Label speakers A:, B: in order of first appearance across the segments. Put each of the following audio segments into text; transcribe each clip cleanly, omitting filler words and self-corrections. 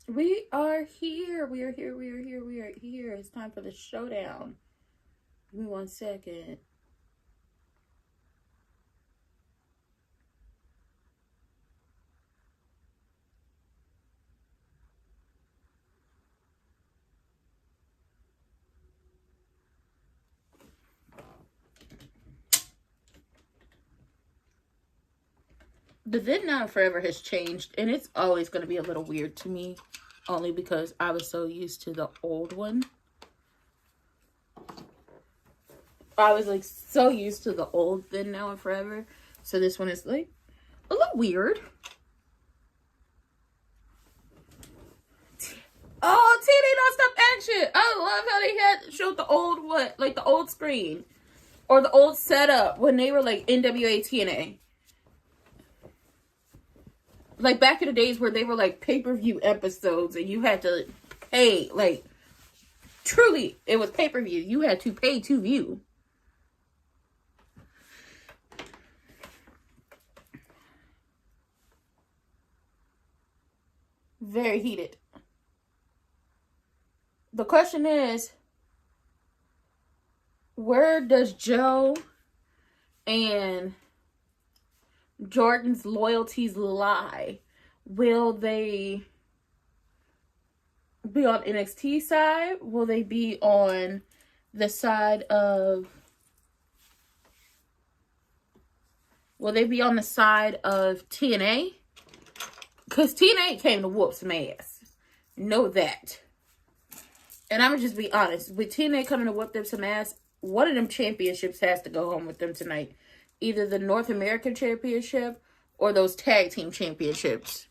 A: We are here. We are here. We are here. We are here. It's time for the showdown. Give me 1 second. The Then Now Forever has changed, and it's always going to be a little weird to me, only because I was so used to the old one. I was like so used to the old Then Now and Forever, so this one is like a little weird. Oh, TNA Nonstop Action! I love how they had showed the old like the old screen or the old setup when they were like NWA TNA. Like back in the days where they were like pay-per-view episodes and you had to pay, like truly it was pay-per-view. You had to pay to view. Very heated. The question is, where does Joe and Jordan's loyalties lie? Will they be on NXT side? Will they be on the side of... Will they be on the side of TNA? Because TNA came to whoop some ass. Know that. And I'm going to just be honest. With TNA coming to whoop them some ass, one of them championships has to go home with them tonight. Either the North American Championship or those tag team championships.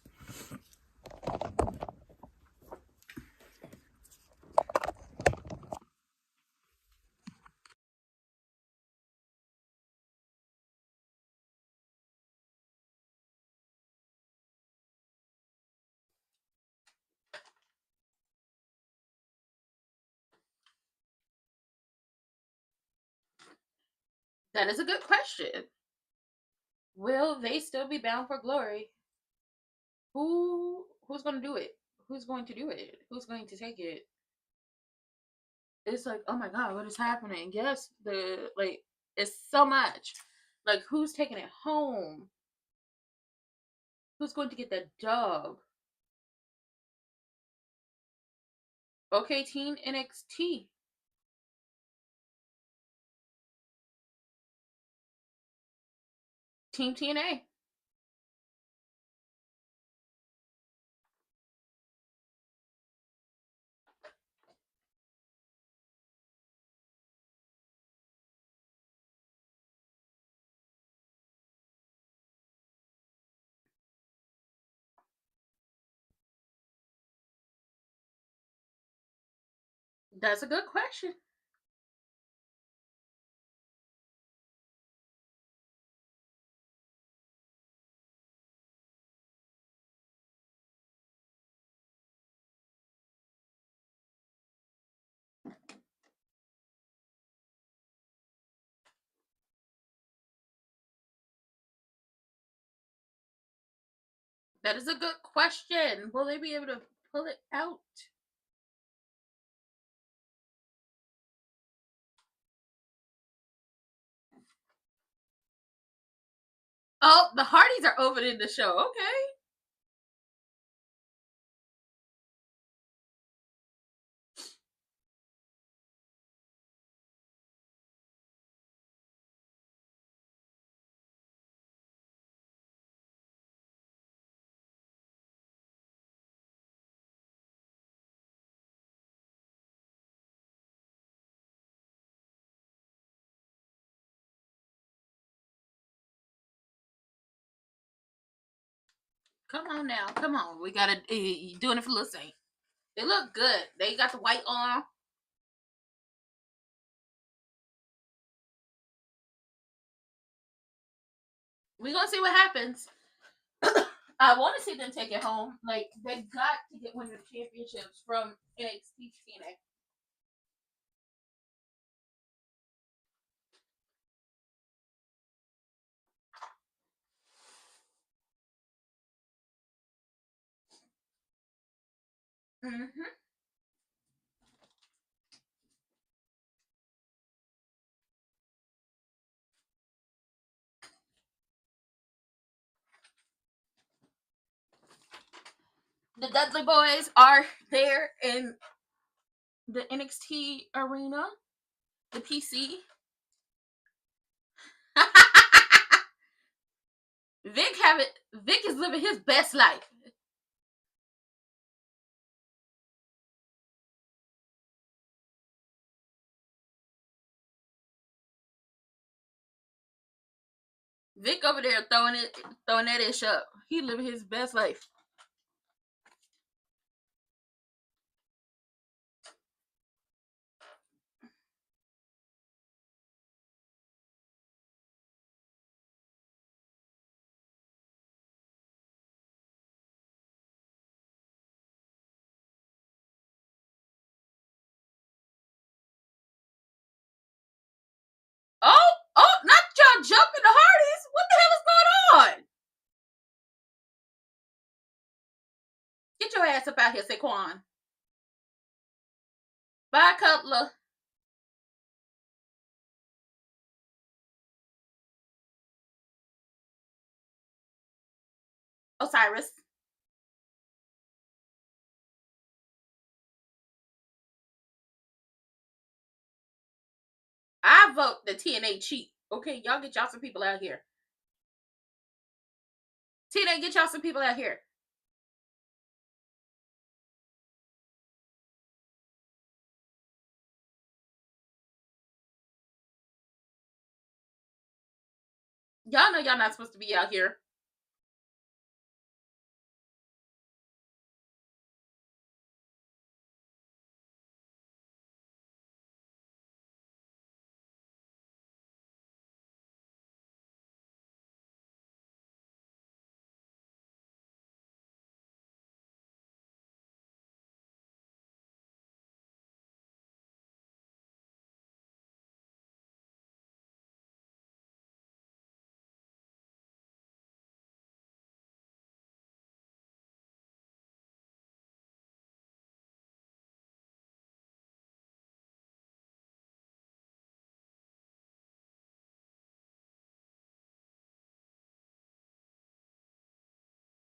A: That is a good question. Will they still be bound for glory? Who's going to do it? Who's going to do it? Who's going to take it? It's like, oh my god, what is happening? Yes, it's so much. Like, who's taking it home? Who's going to get that dub? Okay, Team NXT. Team TNA. That's a good question. That is a good question. Will they be able to pull it out? Oh, the Hardys are over in the show. Okay. Come on now. Come on. We gotta you doing it for Lil Saint. They look good. They got the white on. We're gonna see what happens. I want to see them take it home. Like, they got to get one of the championships from NXT TNA. Mm-hmm. The Dudley Boys are there in the NXT arena, the PC. Vic is living his best life. Vic over there throwing that ish up. He living his best life. Oh, not y'all jumping the Hardys. What the hell is going on? Get your ass up out here, Saquon. Bye, Cutler. Osiris. I vote the TNA cheat. Okay, y'all get y'all some people out here. TNA, get y'all some people out here. Y'all know y'all not supposed to be out here.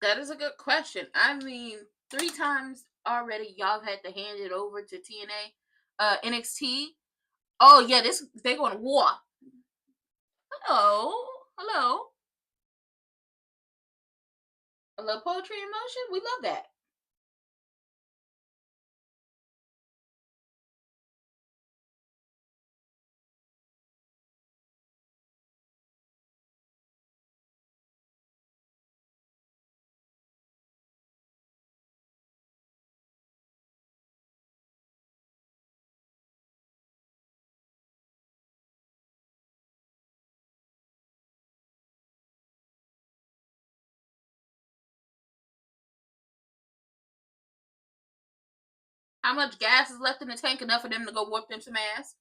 A: That is a good question. I mean, 3 times already y'all had to hand it over to TNA, NXT. Oh yeah, they going to war. Hello, hello. A little poetry in motion. We love that. How much gas is left in the tank? Enough for them to go whoop them some ass.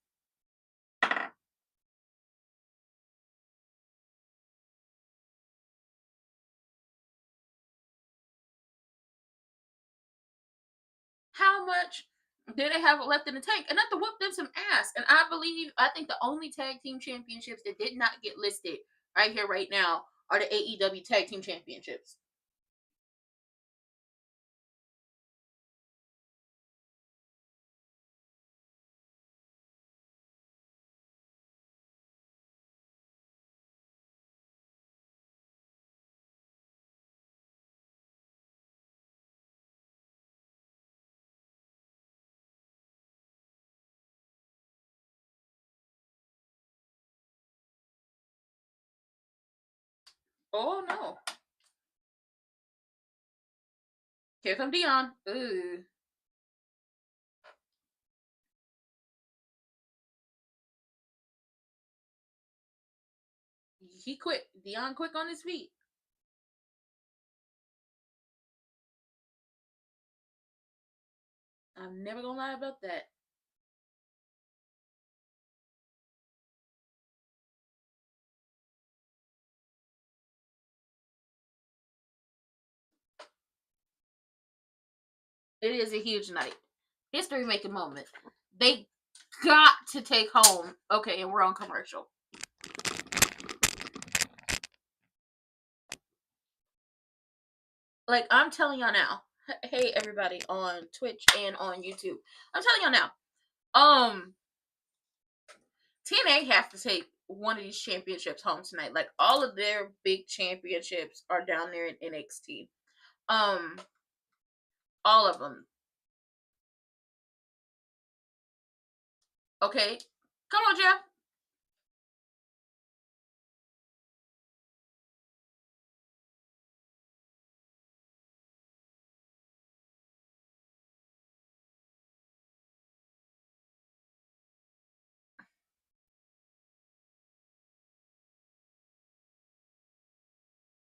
A: How much do they have left in the tank? Enough to whoop them some ass. And I think the only tag team championships that did not get listed right here, right now, are the AEW tag team championships. Oh no. Here come Dion. Ooh. He quit. Dion quick on his feet. I'm never gonna lie about that. It is a huge night. History making moment. They got to take home. Okay, and we're on commercial. Like, I'm telling y'all now. Hey, everybody on Twitch and on YouTube. I'm telling y'all now. TNA has to take one of these championships home tonight. Like, all of their big championships are down there in NXT. All of them. Okay, come on, Jeff.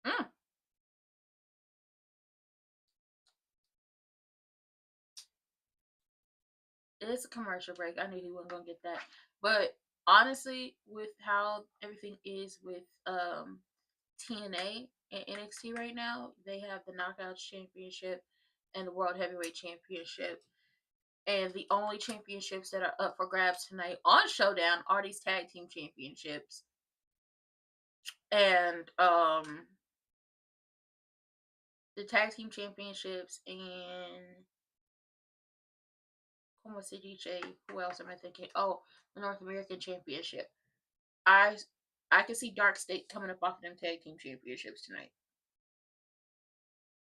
A: Mm. It's a commercial break. I knew he wasn't gonna get that. But honestly, with how everything is with TNA and NXT right now, they have the Knockouts Championship and the World Heavyweight Championship. And the only championships that are up for grabs tonight on Showdown are these tag team championships. And the tag team championships and como se dice, who else am I thinking? Oh, the North American Championship. I I can see Dark State coming up off of them tag team championships tonight.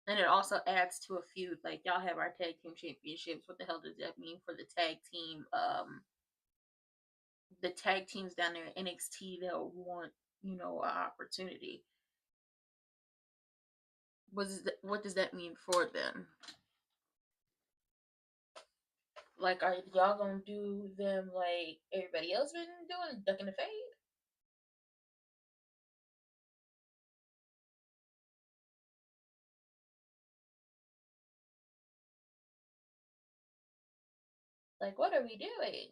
A: And it also adds to a feud. Like, y'all have our tag team championships. What the hell does that mean for the tag team? The tag teams down there in NXT that want, an opportunity. What does that mean for them? Like, are y'all gonna do them like everybody else been doing, duck in the fade? Like, what are we doing?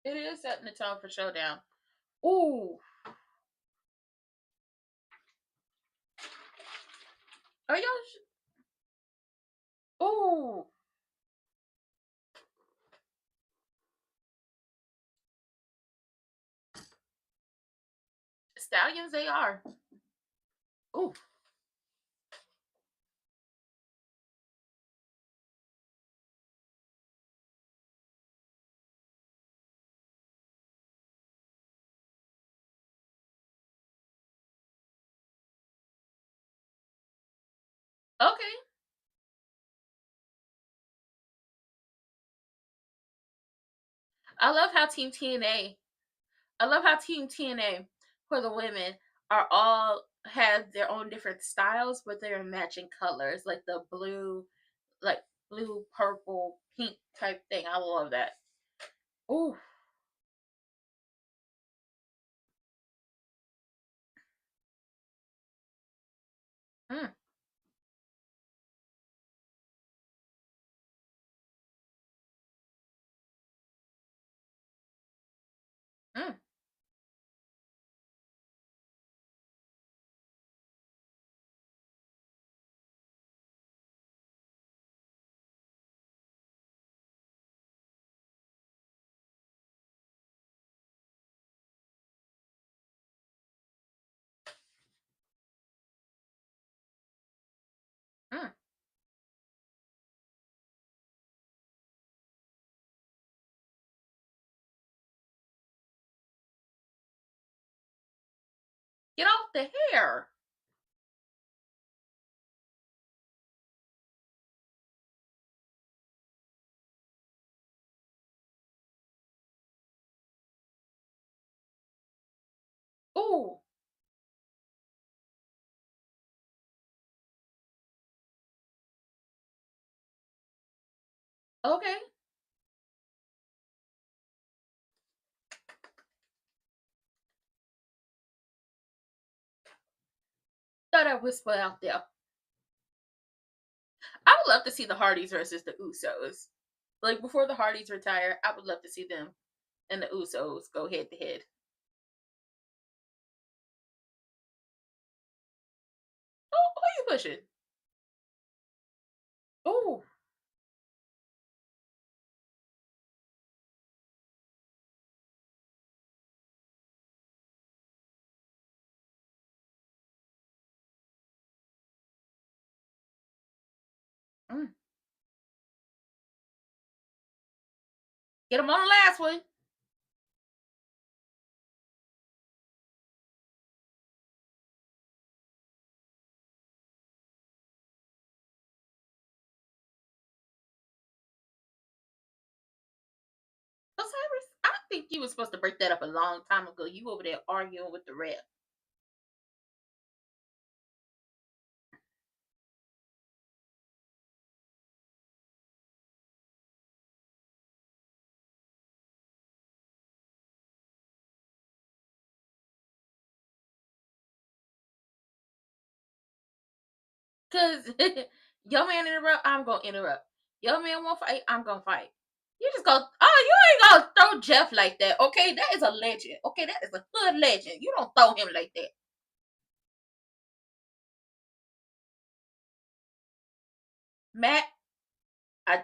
A: It is setting the tone for Showdown. Ooh, are y'all? Ooh, Stallions, they are. Ooh, okay. I love how Team TNA. I love how Team TNA for the women are all have their own different styles, but they're matching colors, like the blue, like blue, purple, pink type thing. I love that. Ooh, mm, mm, mm. Get off the hair. Ooh, okay. throw that whisper out there. I would love to see the Hardys versus the Usos. Like before the Hardys retire, I would love to see them and the Usos go head to head. Oh, who are you pushing? Oh. Mm. Get him on the last one. Osiris, I think you were supposed to break that up a long time ago. You over there arguing with the ref. Cause your man interrupt, I'm gonna interrupt. Your man won't fight, I'm gonna fight. You just go, oh, you ain't gonna throw Jeff like that. Okay, that is a legend. Okay, that is a hood legend. You don't throw him like that. Matt, I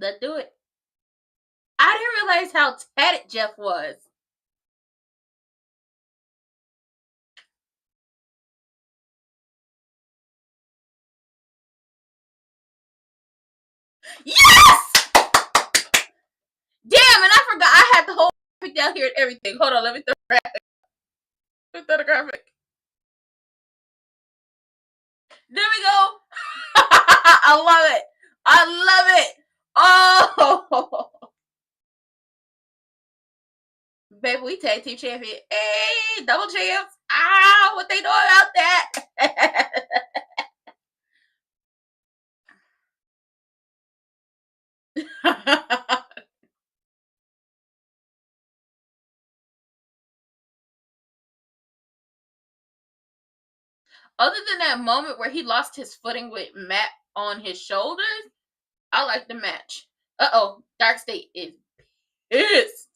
A: let's do it. I didn't realize how tatted Jeff was. Yes! Damn, and I forgot I had the whole graphic down here and everything. Hold on, let me throw the graphic. Let me throw the graphic. There we go. I love it. I love it. Oh, baby, we tag team champion. Hey, double champs. Ah, what they know about that? Other than that moment where he lost his footing with Matt on his shoulders, I like the match. Dark State is pissed.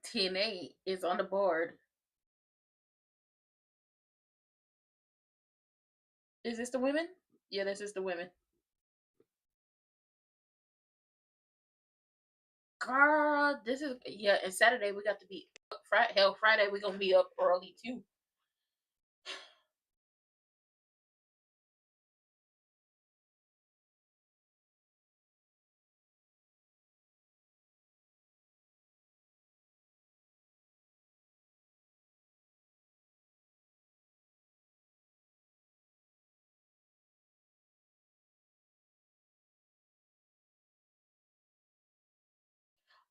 A: TNA is on the board. Is this the women? Yeah, this is the women. Girl, this is and Saturday we got to be up. Friday we gonna be up early too.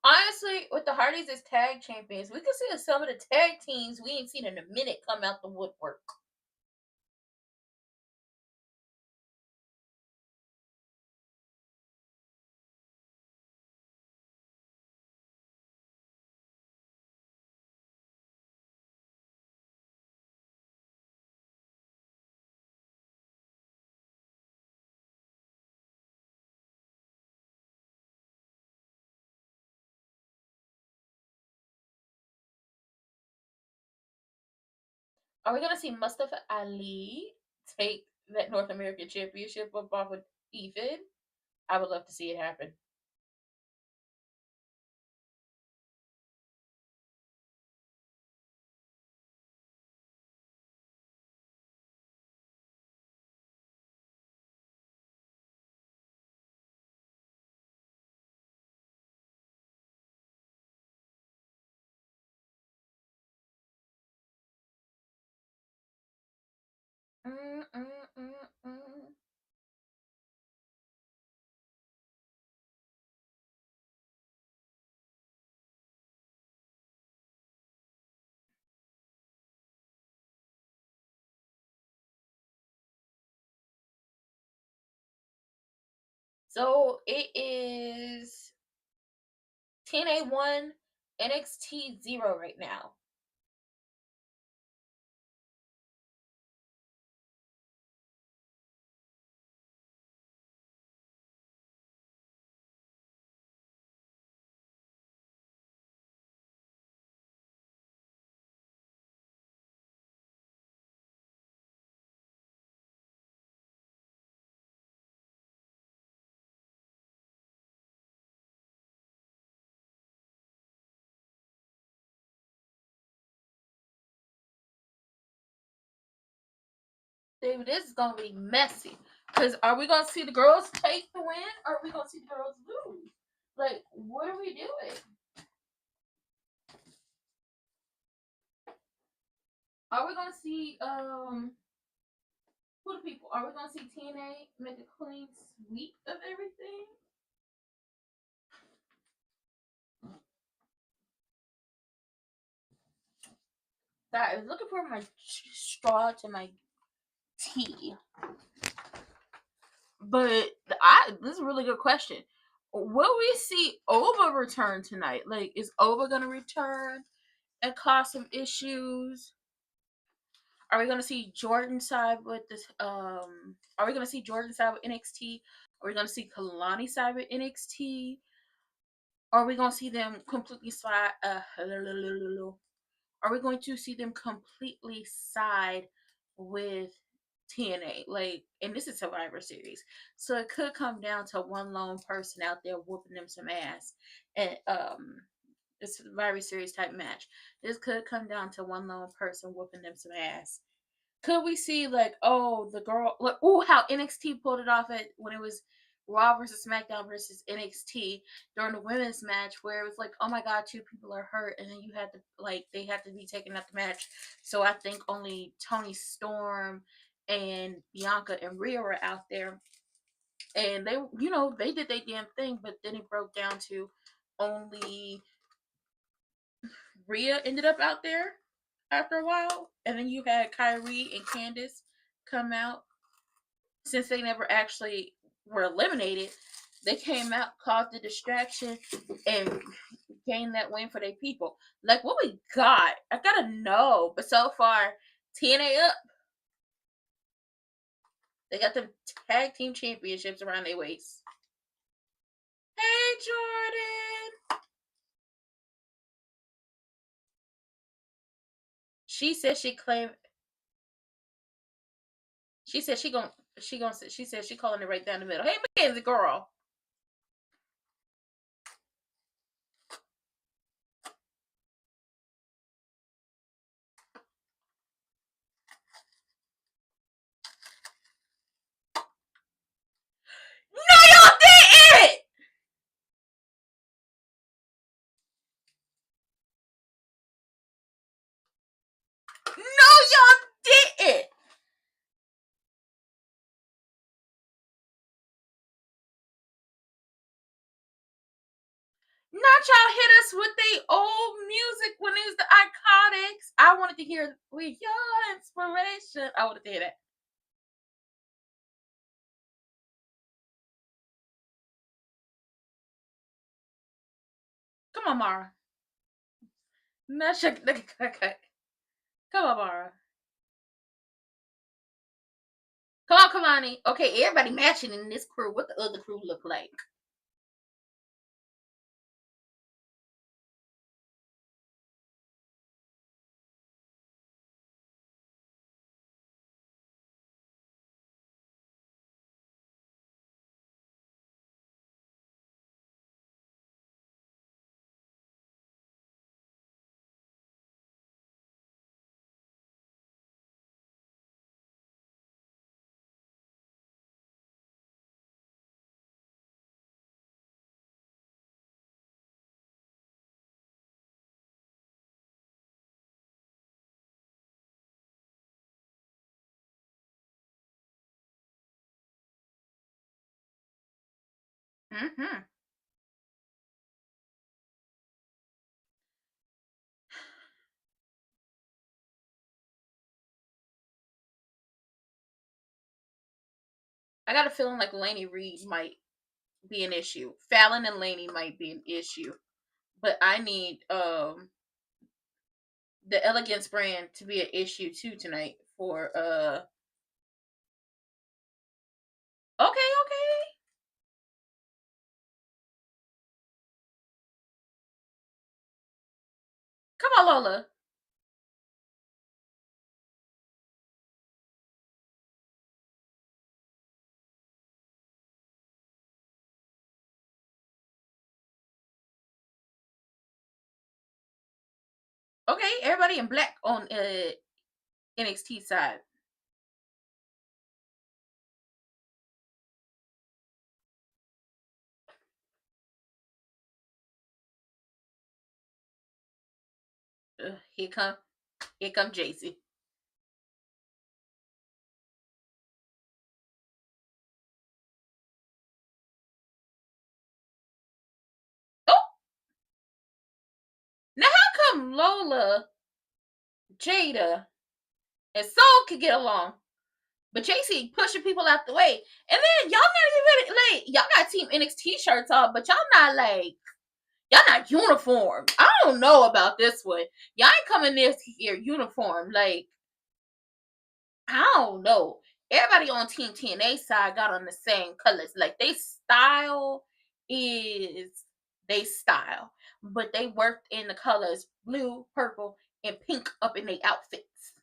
A: Honestly, with the Hardys as tag champions, we can see some of the tag teams we ain't seen in a minute come out the woodwork. Are we gonna see Mustafa Ali take that North American Championship up off of Ethan? I would love to see it happen. Mm, mm, mm, mm. So it is TNA 1, NXT 0 right now. David, this is gonna be messy. Cause are we gonna see the girls take the win, or are we gonna see the girls lose? Like, what are we doing? Are we gonna see who the people? Are we gonna see TNA make a clean sweep of everything? I was looking for my straw to my tea. But this is a really good question. Will we see Ova return tonight? Like, is Ova gonna return and cause some issues? Are we gonna see Jordan side with this? Are we gonna see Jordan side with NXT? Are we gonna see Kalani side with NXT? Are we gonna see them completely slide? Are we going to see them completely side with TNA? Like, and this is Survivor Series, so it could come down to one lone person out there whooping them some ass, and it's a Survivor Series type match. This could come down to one lone person whooping them some ass. Could we see like, oh, the girl, like, oh, how NXT pulled it off at when it was Raw versus SmackDown versus NXT during the women's match, where it was like, oh my god, two people are hurt, and then you had to like they had to be taken out the match. So I think only Toni Storm and Bianca and Rhea were out there, and they, they did their damn thing, but then it broke down to only Rhea ended up out there after a while, and then you had Kyrie and Candice come out. Since they never actually were eliminated, they came out, caused the distraction, and gained that win for their people. Like, what we got? I gotta know. But so far, TNA up. They got the tag team championships around their waist. Hey, Jordan. She said she claimed. She said she said she calling it right down the middle. Hey, Mackenzie girl. No, y'all didn't. No, y'all didn't. Not y'all hit us with the old music when it was the Iconics. I wanted to hear with your inspiration. I wanted to hear that. Come on, Mara. No, come on, Mara. Come on, Kalani. Okay, everybody matching in this crew. What the other crew look like? Mm-hmm. I got a feeling like Lainey Reed might be an issue. Fallon and Lainey might be an issue. But I need the Elegance brand to be an issue too tonight for okay. Come on, Lola. Okay, everybody in black on NXT side. Here come JC. Oh, now how come Lola, Jada, and Soul could get along, but JC pushing people out the way, and then y'all not even like y'all got Team NXT shirts on, but y'all not uniform. I don't know about this one. Y'all ain't coming this here uniform. Like, I don't know. Everybody on Team TNA side got on the same colors. Like, is they style. But they worked in the colors blue, purple, and pink up in their outfits.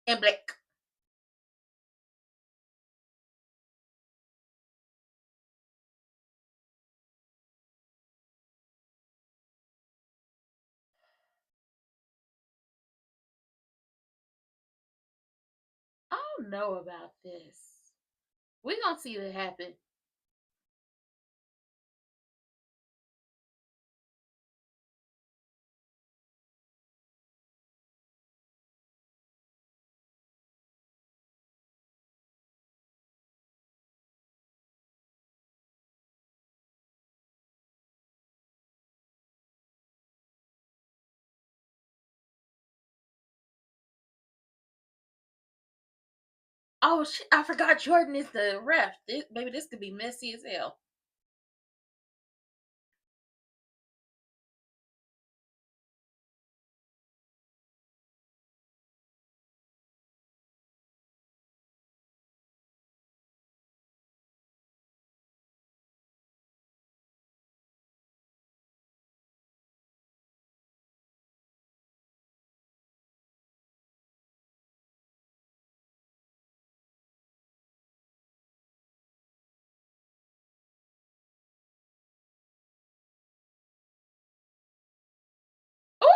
A: And black. I don't know about this. We gonna see what happen. Oh shit! I forgot Jordan is the ref. Maybe this could be messy as hell. Oh.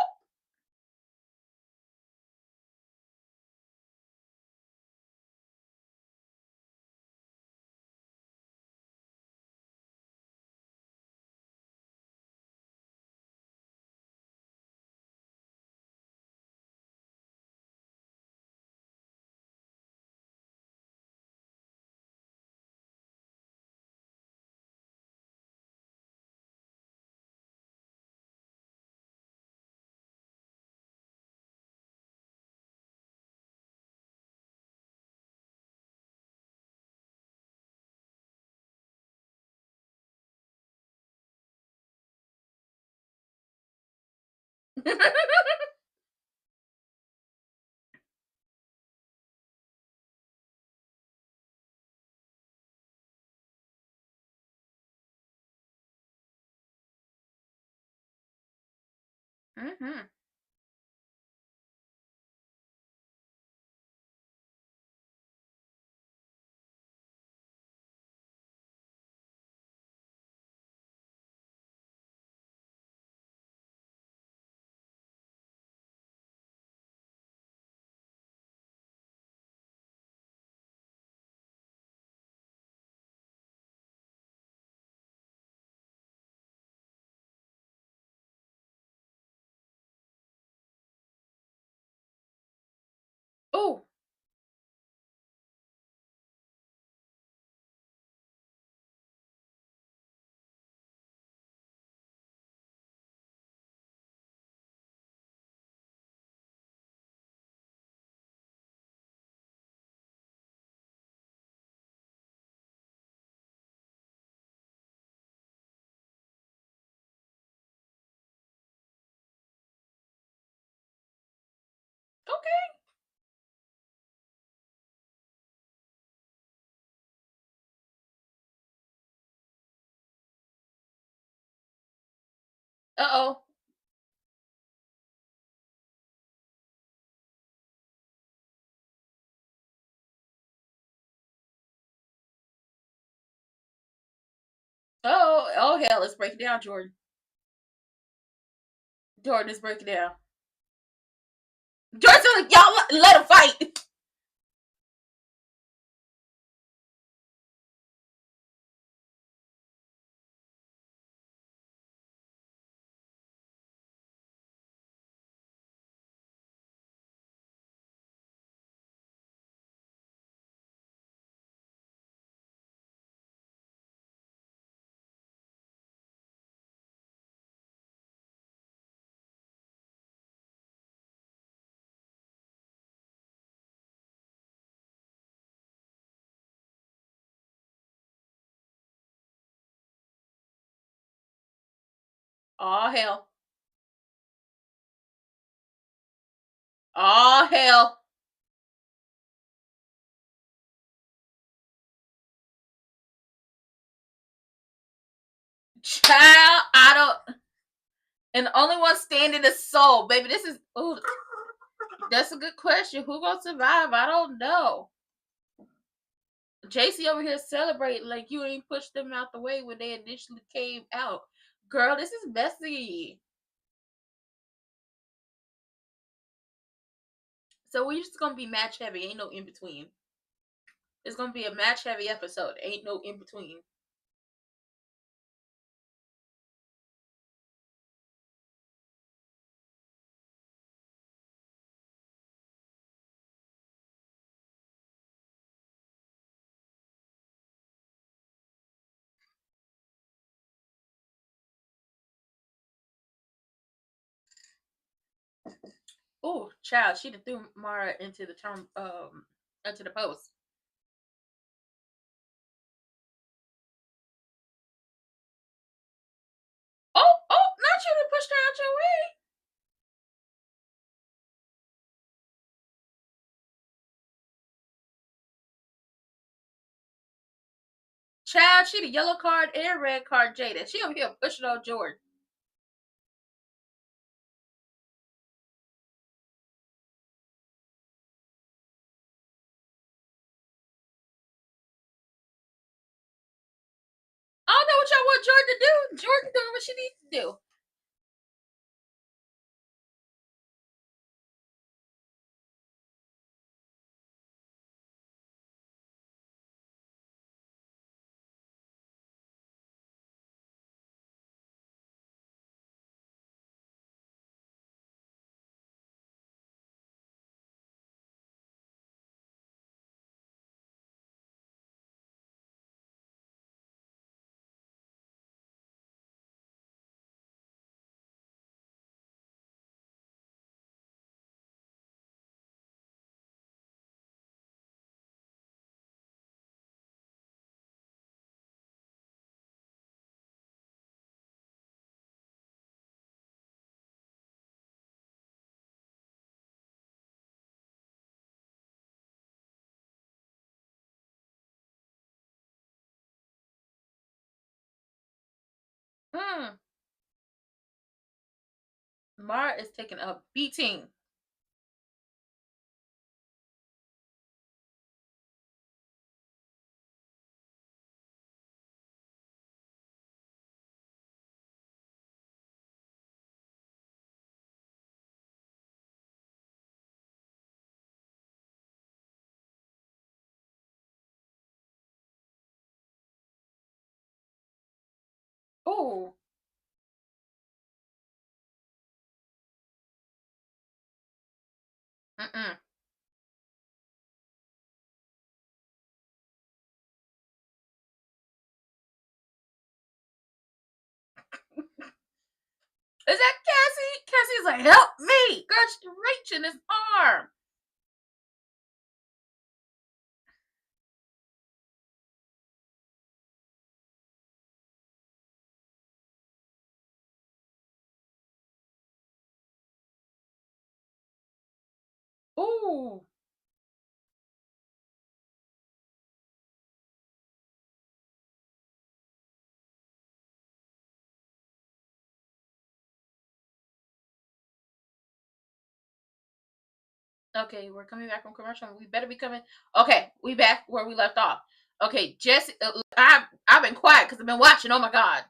A: Mm-hmm. Okay. Uh-oh. Oh hell, let's break it down, Jordan. Jordan, let's break it down. Jordan's like, y'all let him fight. Oh hell. Oh hell. Child, I don't. And the only one standing is Soul, baby. This is. Ooh, that's a good question. Who gonna survive? I don't know. JC over here celebrating like you ain't pushed them out the way when they initially came out. Girl, this is messy. So we're just gonna be match heavy. Ain't no in between. It's gonna be a match heavy episode. Ain't no in between. Oh, child, she done threw Mara into the into the post. Oh, not you to push her out your way. Child, she the yellow card and red card Jada. She over here pushing on Jordan. I don't know what y'all want Jordan to do. Jordan doing what she needs to do. Hmm. Mara is taking a beating. Oh. Mm-mm. Is that Cassie? Cassie's like, help me! Girl, she's reaching his arm. Ooh. Okay, we're coming back from commercial. We better be coming. Okay, we back where we left off. Okay, Jesse, I've been quiet because I've been watching. Oh my god,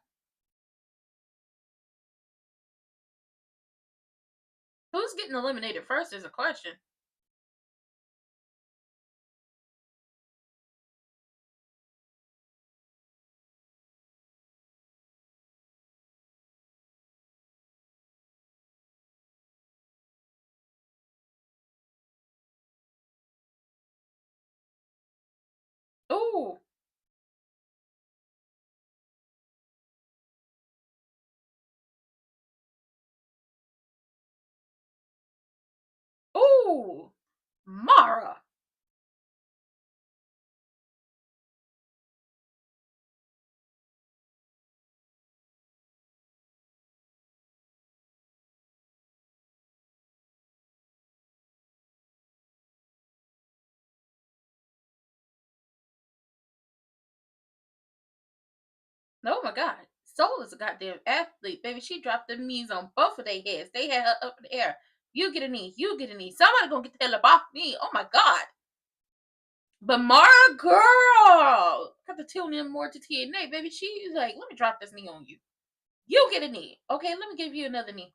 A: who's getting eliminated first is a question. Ooh, ooh, Mara. Oh my god, Soul is a goddamn athlete, baby. She dropped the knees on both of their heads. They had her up in the air. You get a knee. You get a knee. Somebody gonna get the hell up off me. Oh my god. But Mara, girl, got to tune in more to TNA, baby. She's like, let me drop this knee on you. You get a knee. Okay, let me give you another knee.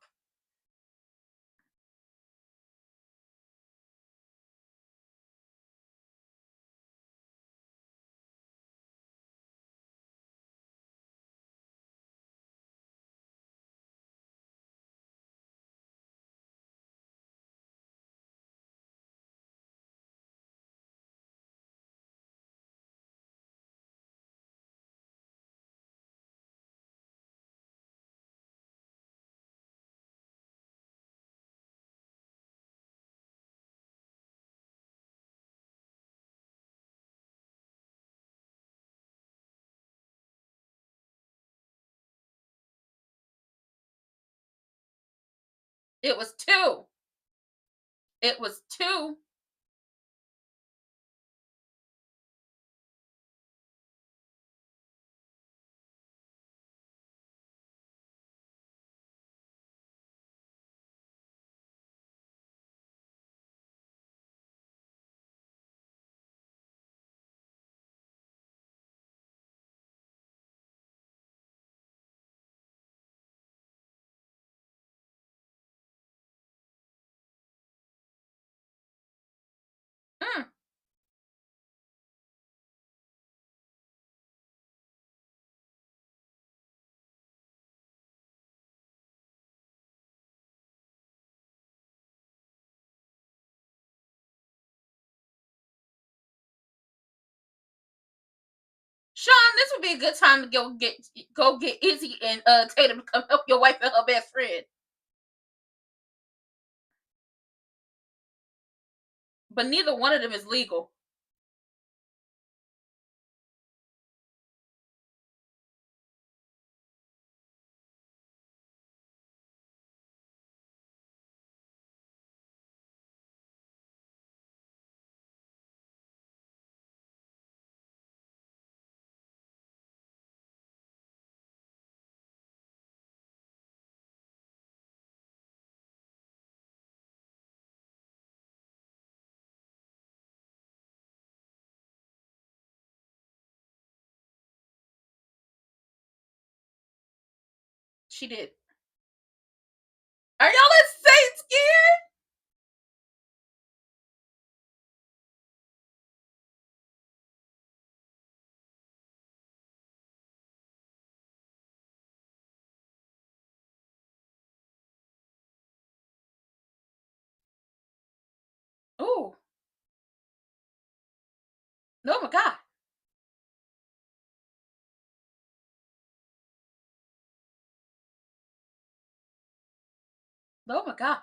A: It was two. It was two. Mm. Sean, this would be a good time to go get Izzy and Tatum to come help your wife and her best friend. But neither one of them is legal. She did. Are y'all insane scared? Oh, no, my god. Oh my god.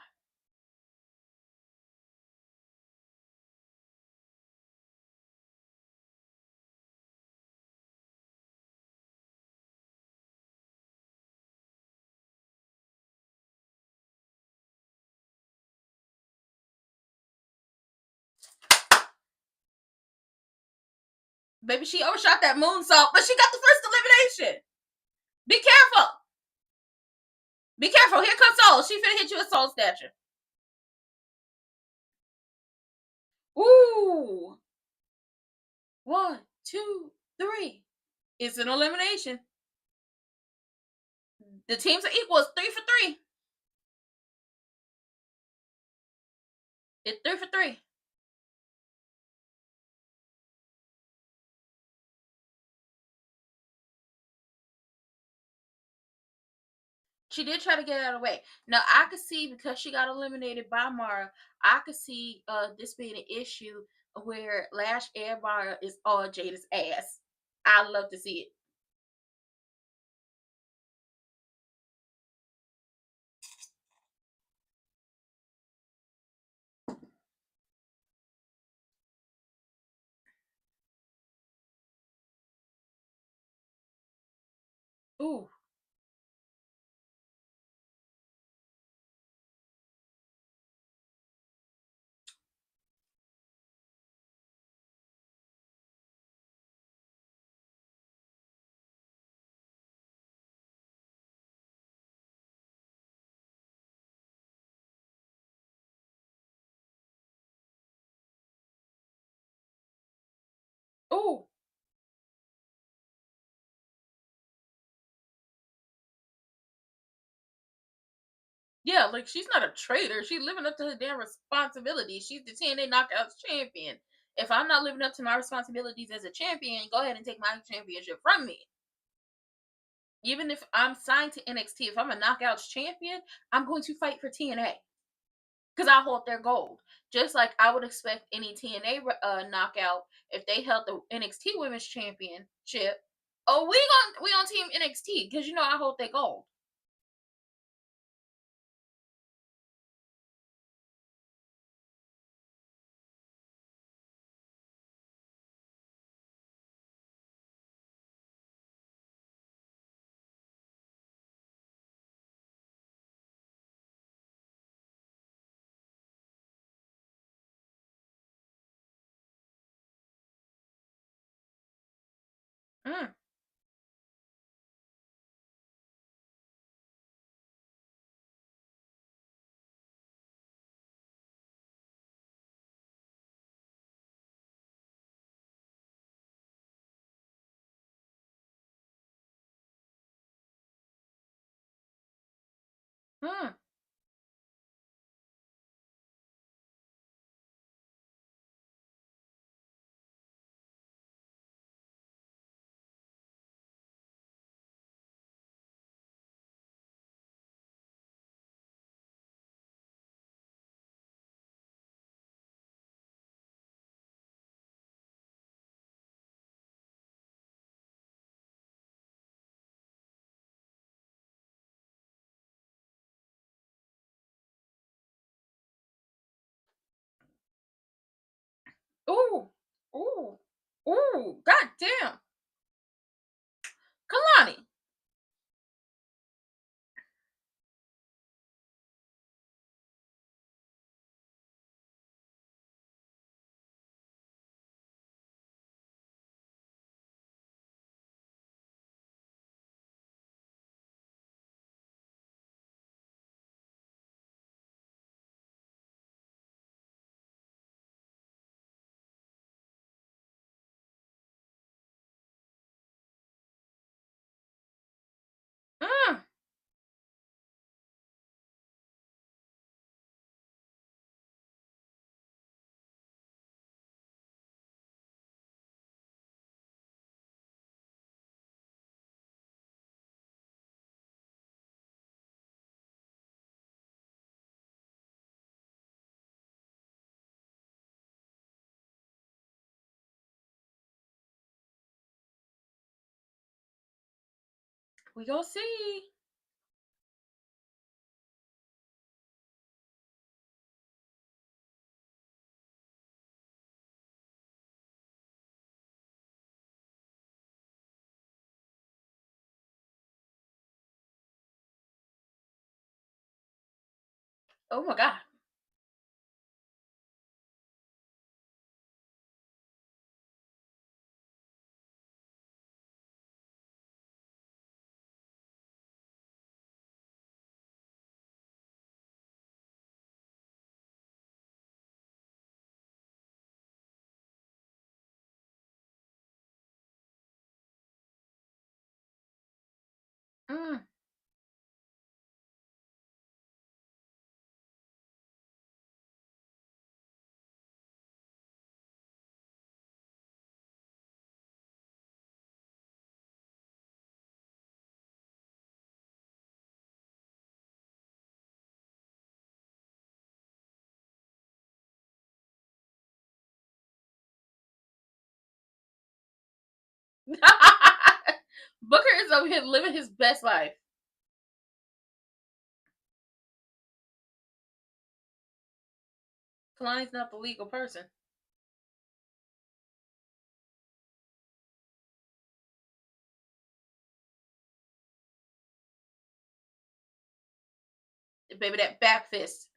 A: Baby, she overshot that moonsault, but she got the first elimination. Be careful. Be careful. Here comes Soul. She finna hit you with Soul Snatcher. Ooh. 1, 2, 3. It's an elimination. The teams are equal. It's 3 for 3. It's 3 for 3. She did try to get out of the way. Now I could see, because she got eliminated by Mara, I could see this being an issue where Lash and Mara is on Jada's ass. I'd love to see it. Ooh. Ooh. Yeah, like, she's not a traitor. She's living up to her damn responsibility. She's the TNA Knockouts champion. If I'm not living up to my responsibilities as a champion, go ahead and take my championship from me. Even if I'm signed to NXT, if I'm a Knockouts champion, I'm going to fight for TNA because I hold their gold. Just like I would expect any TNA knockout if they held the NXT Women's Championship. Oh, we on Team NXT because I hold their gold. Mm. Mm. Ooh. Ooh. Ooh. God damn. Kalani. Mm. We gonna see. Oh my god. Booker is over here living his best life. Kalani's not the legal person. Baby, that back fist.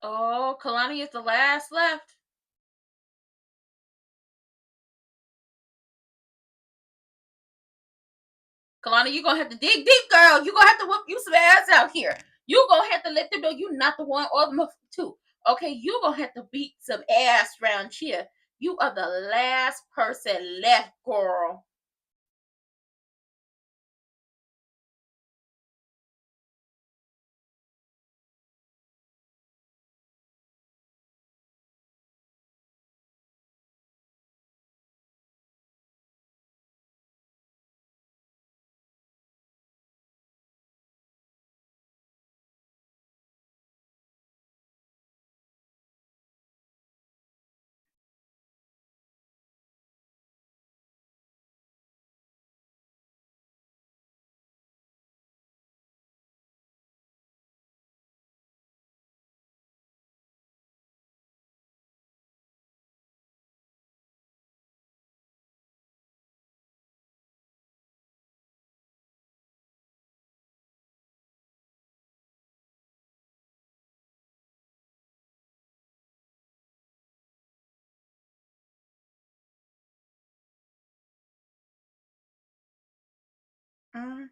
A: Oh, Kalani is the last left. Kalani, you're gonna have to dig deep, girl. You're gonna have to whoop you some ass out here. You're gonna have to let them know you're not the one or the two. Okay, you're gonna have to beat some ass round here. You are the last person left, girl. Mm.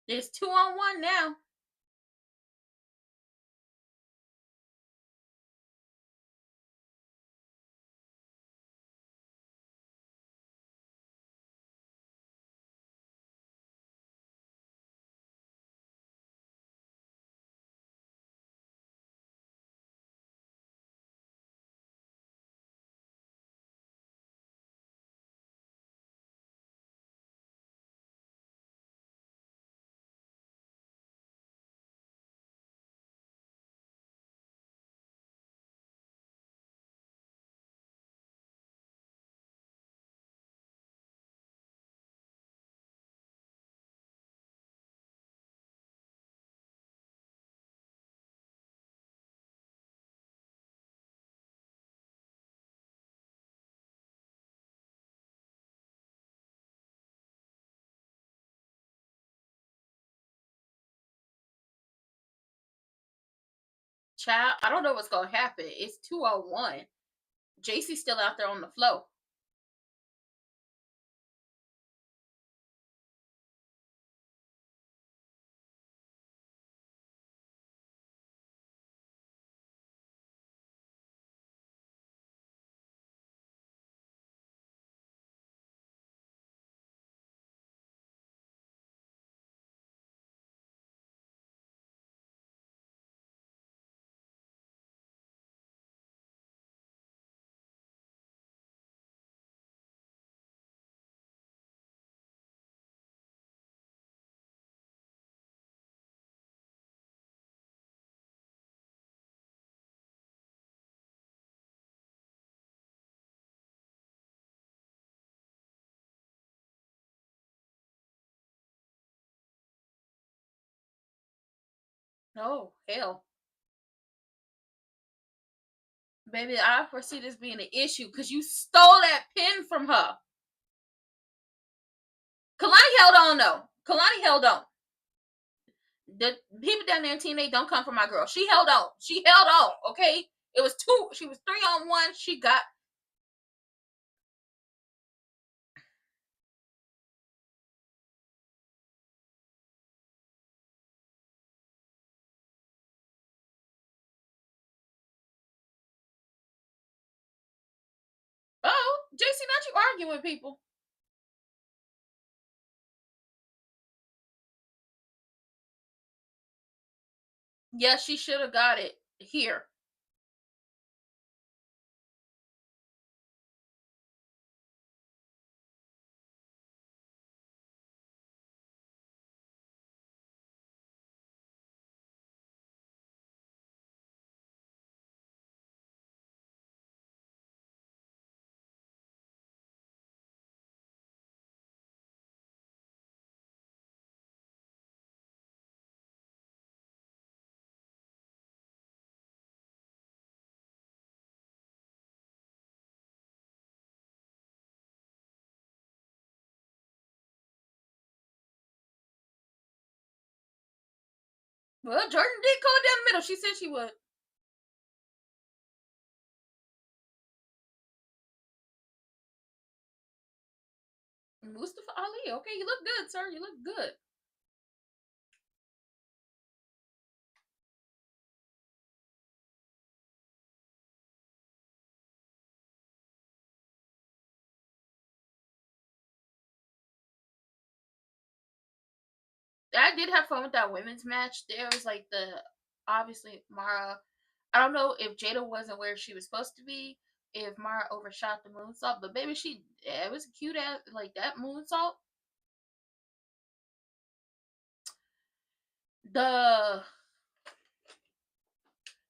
A: It's 2-on-1 now. Child, I don't know what's gonna happen. It's 2-on-1. JC's still out there on the floor. Oh, hell. Baby, I foresee this being an issue because you stole that pin from her. Kalani held on, though. Kalani held on. The people down there in TNA don't come for my girl. She held on. She held on. Okay, it was two. She was 3-on-1. She got. Oh, JC, not you arguing with people. Yeah, she should have got it here. Well, Jordan did go down the middle. She said she would. Mustafa Ali. Okay, you look good, sir. You look good. I did have fun with that women's match. There was like obviously Mara. I don't know if Jada wasn't where she was supposed to be. If Mara overshot the moonsault, but baby, it was cute as like that moonsault. The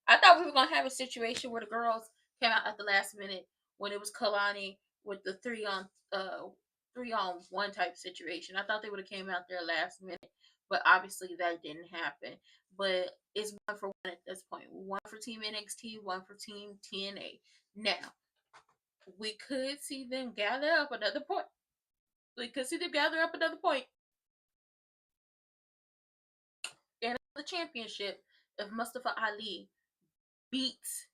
A: I thought we were gonna have a situation where the girls came out at the last minute when it was Kalani with the 3-on-1 type situation. I thought they would have came out there last minute, but obviously that didn't happen. But it's 1-for-1 at this point. One for Team NXT, one for Team TNA. Now we could see them gather up another point. We could see them gather up another point in the championship if Mustafa Ali beats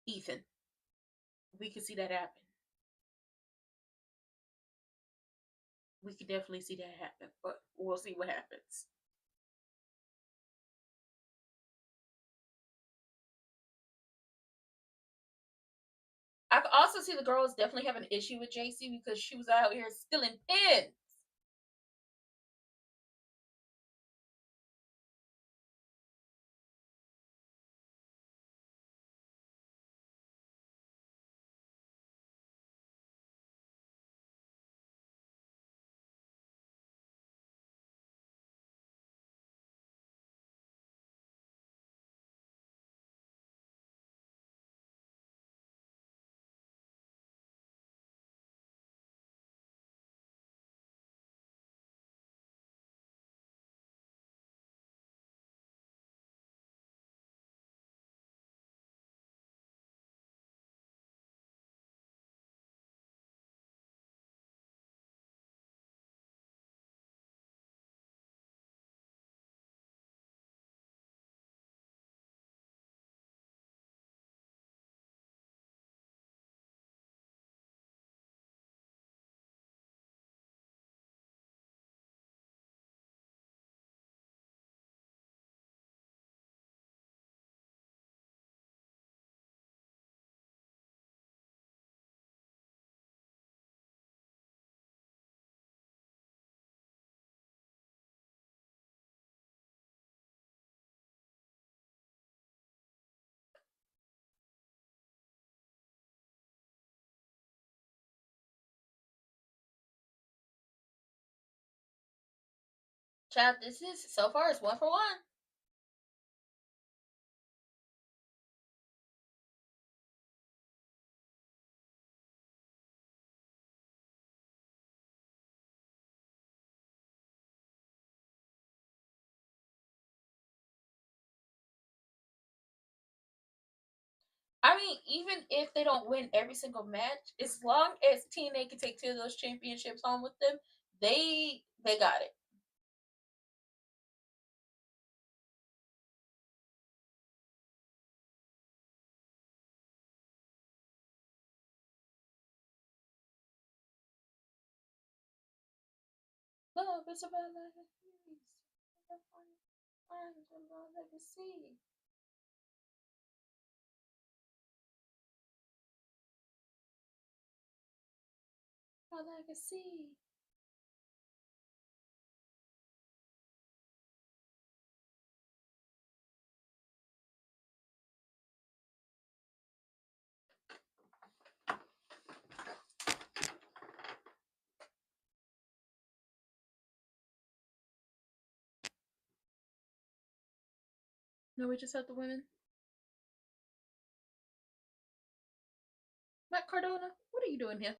A: Ethan. We could see that happen. We could definitely see that happen, but we'll see what happens. I could also see the girls definitely have an issue with JC because she was out here stealing pins. Child, this is so far it's 1-for-1. I mean, even if they don't win every single match, as long as TNA can take 2 of those championships home with them, they got it. love is about legacy. A legacy. No, we just have the women. Matt Cardona, what are you doing here?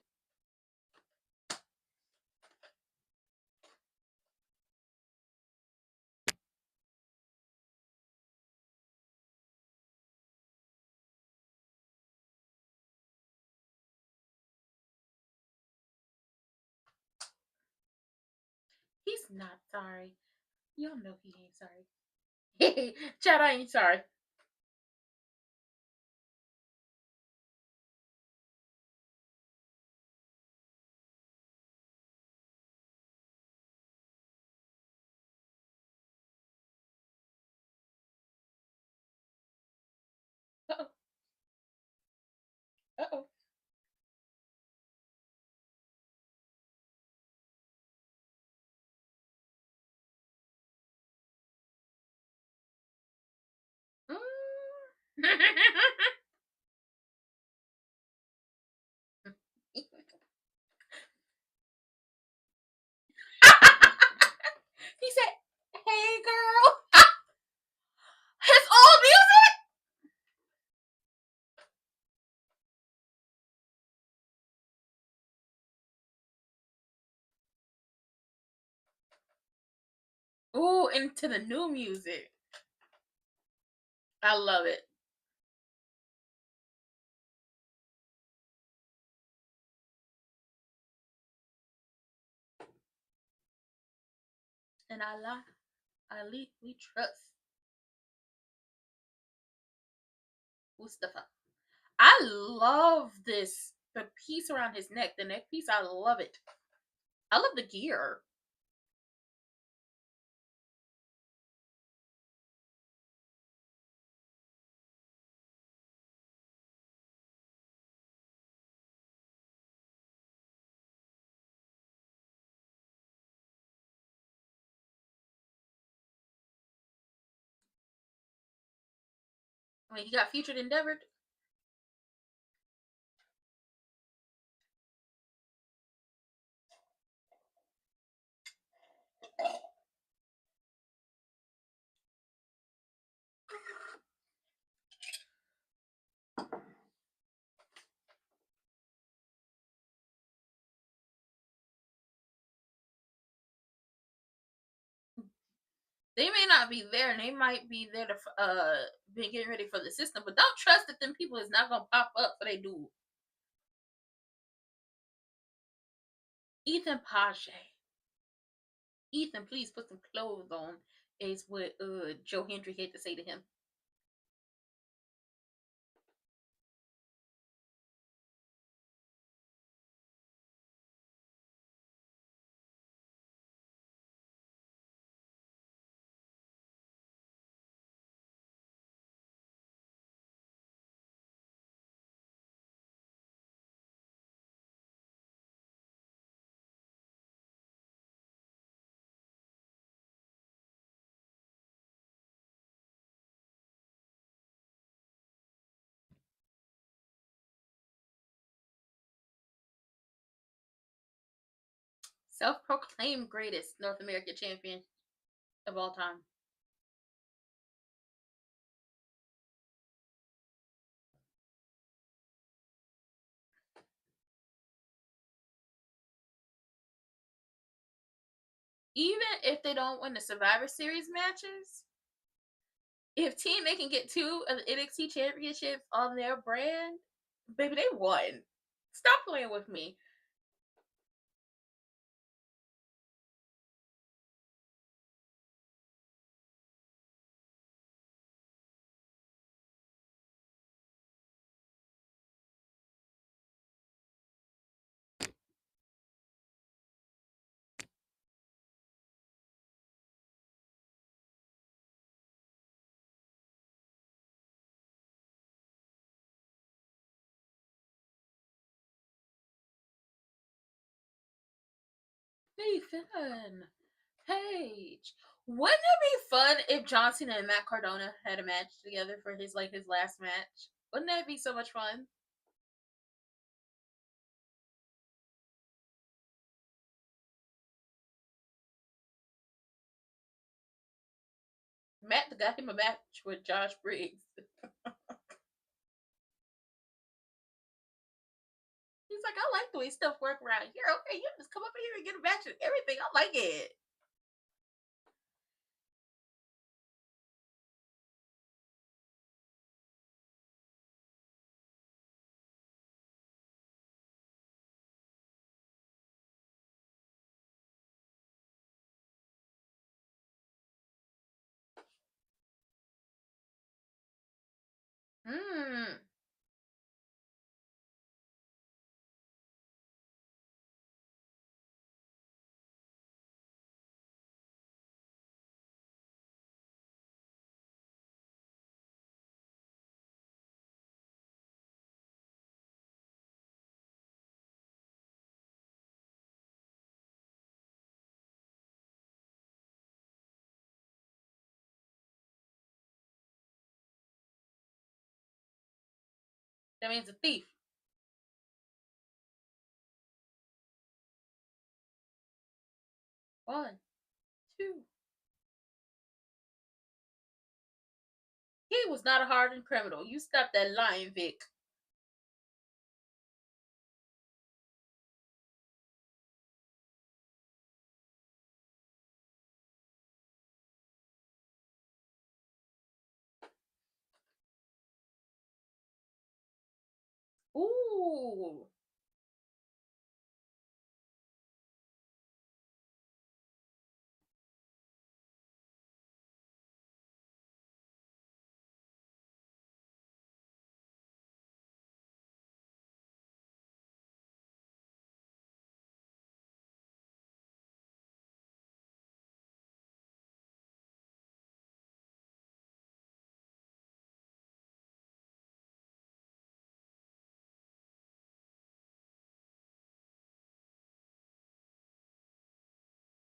A: He's not sorry. Y'all know he ain't sorry. Chad, I ain't sorry. Uh-oh. Uh-oh. Mm. He said, "Hey, girl." His old music? Ooh, into the new music. I love it. And Allah, Ali, we trust. Mustafa. I love this. The piece around his neck. The neck piece, I love it. I love the gear. I mean, he got featured endeavored. They may not be there, and they might be there to be getting ready for the system. But don't trust that them people is not gonna pop up for they do. Ethan Page. Ethan, please put some clothes on. Is what Joe Hendry had to say to him. Self-proclaimed greatest North American champion of all time. Even if they don't win the Survivor Series matches, if TNA can get 2 of the NXT championships on their brand, baby, they won. Stop playing with me. Ethan Page. Wouldn't it be fun if John Cena and Matt Cardona had a match together for his last match? Wouldn't that be so much fun? Matt got him a match with Josh Briggs. He's like, I like the way stuff work around here. Okay, you just come up here and get a match and everything. I like it. Hmm. That means a thief. One, two. He was not a hardened criminal. You stop that lying, Vic. Ooh.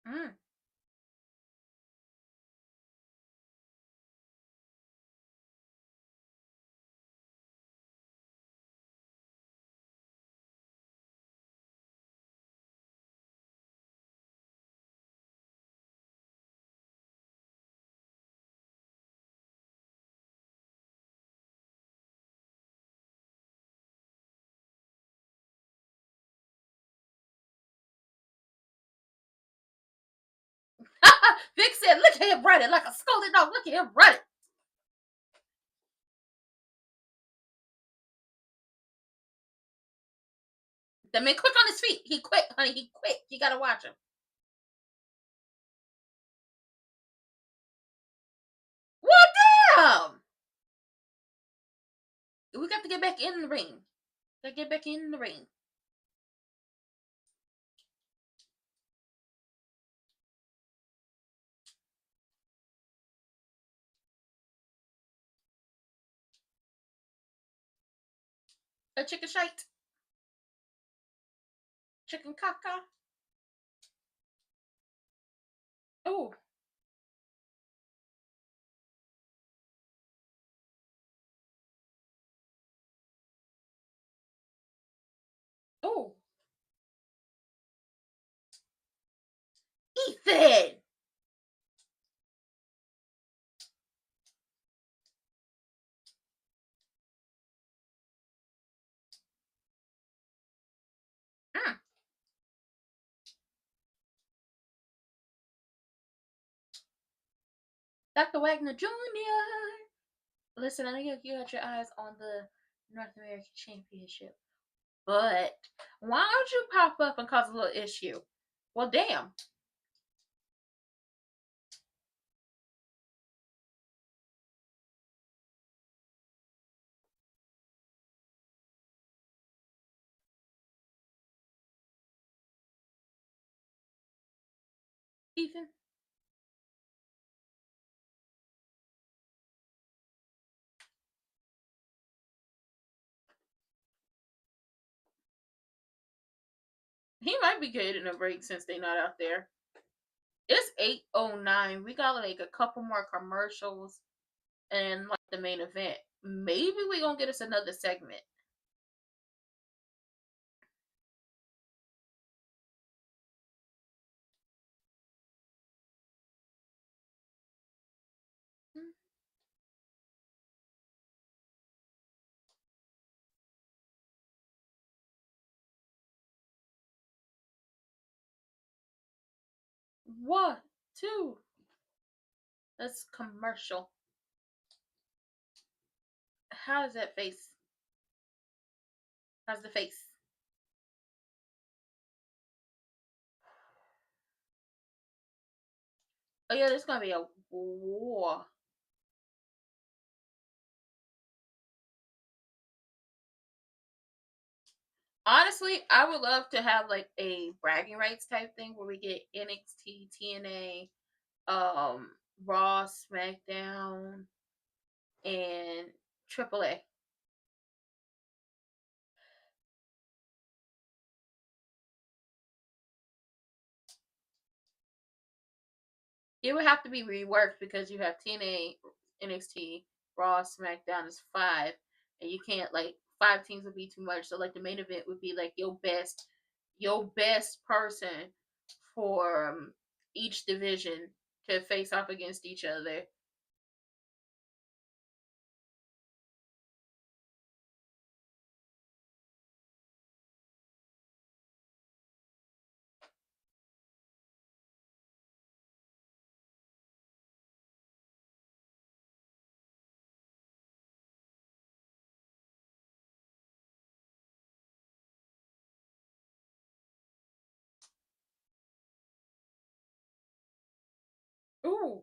A: Mm. Vic said, look at him running like a scolded dog. Look at him running. The man quick on his feet. He quick, honey. He quick. You gotta watch him. Well, damn. We got to get back in the ring. Gotta get back in the ring. A chicken shite. Chicken caca. Oh. Oh. Ethan. Mm. Dr. Wagner Jr. Listen, I know you got your eyes on the North American Championship, but why don't you pop up and cause a little issue? Well, damn. Ethan. He might be getting a break since they not out there. It's 8:09. We got like a couple more commercials and like the main event. Maybe we gonna get us another segment. One, two. That's commercial. How is that face? How's the face? Oh yeah, there's gonna be a war. Honestly, I would love to have like a bragging rights type thing where we get NXT, TNA, Raw, SmackDown, and AAA. It would have to be reworked because you have TNA, NXT, Raw, SmackDown is five, and you can't like five teams would be too much. So like the main event would be like your best person for each division to face off against each other. Ooh.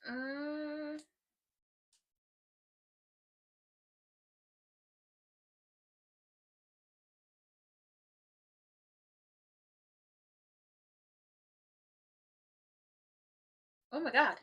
A: Mm, oh my god.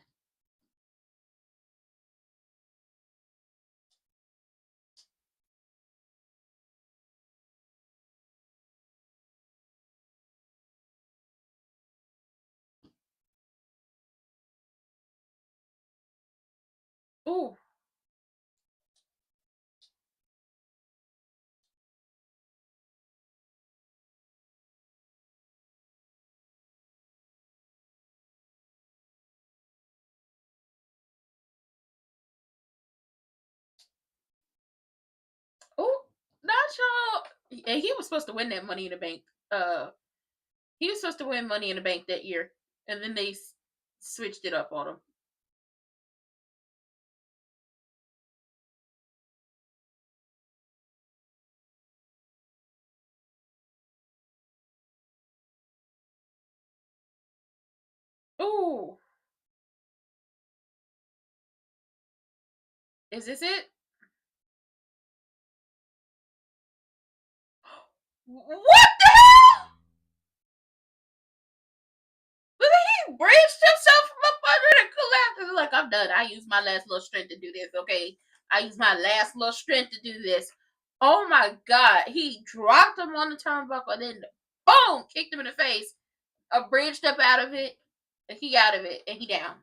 A: Ooh. Ooh. Nacho. And he was supposed to win that Money in the Bank. He was supposed to win Money in the Bank that year, and then they switched it up on him. Ooh. Is this it? What the hell? But he branched himself from up under the collapse. He's like, I'm done. I use my last little strength to do this, okay? I use my last little strength to do this. Oh my god. He dropped him on the turnbuckle and then boom! Kicked him in the face. A bridge step out of it. And he out of it. And he down.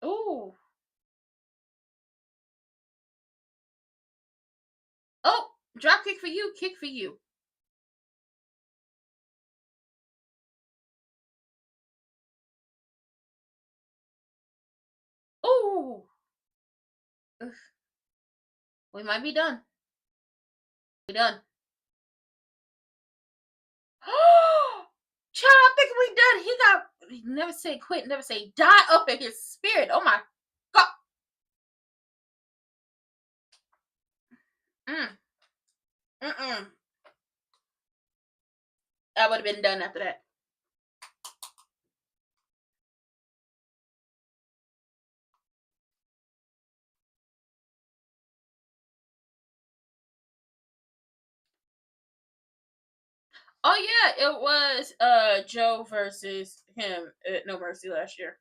A: Ooh. Drop kick for you, kick for you. Oh, we might be done. We done. Child, I think we done. He never say quit, never say die up in his spirit. Oh my God. Mm-mm. I would have been done after that. Oh yeah, it was Joe versus him at No Mercy last year.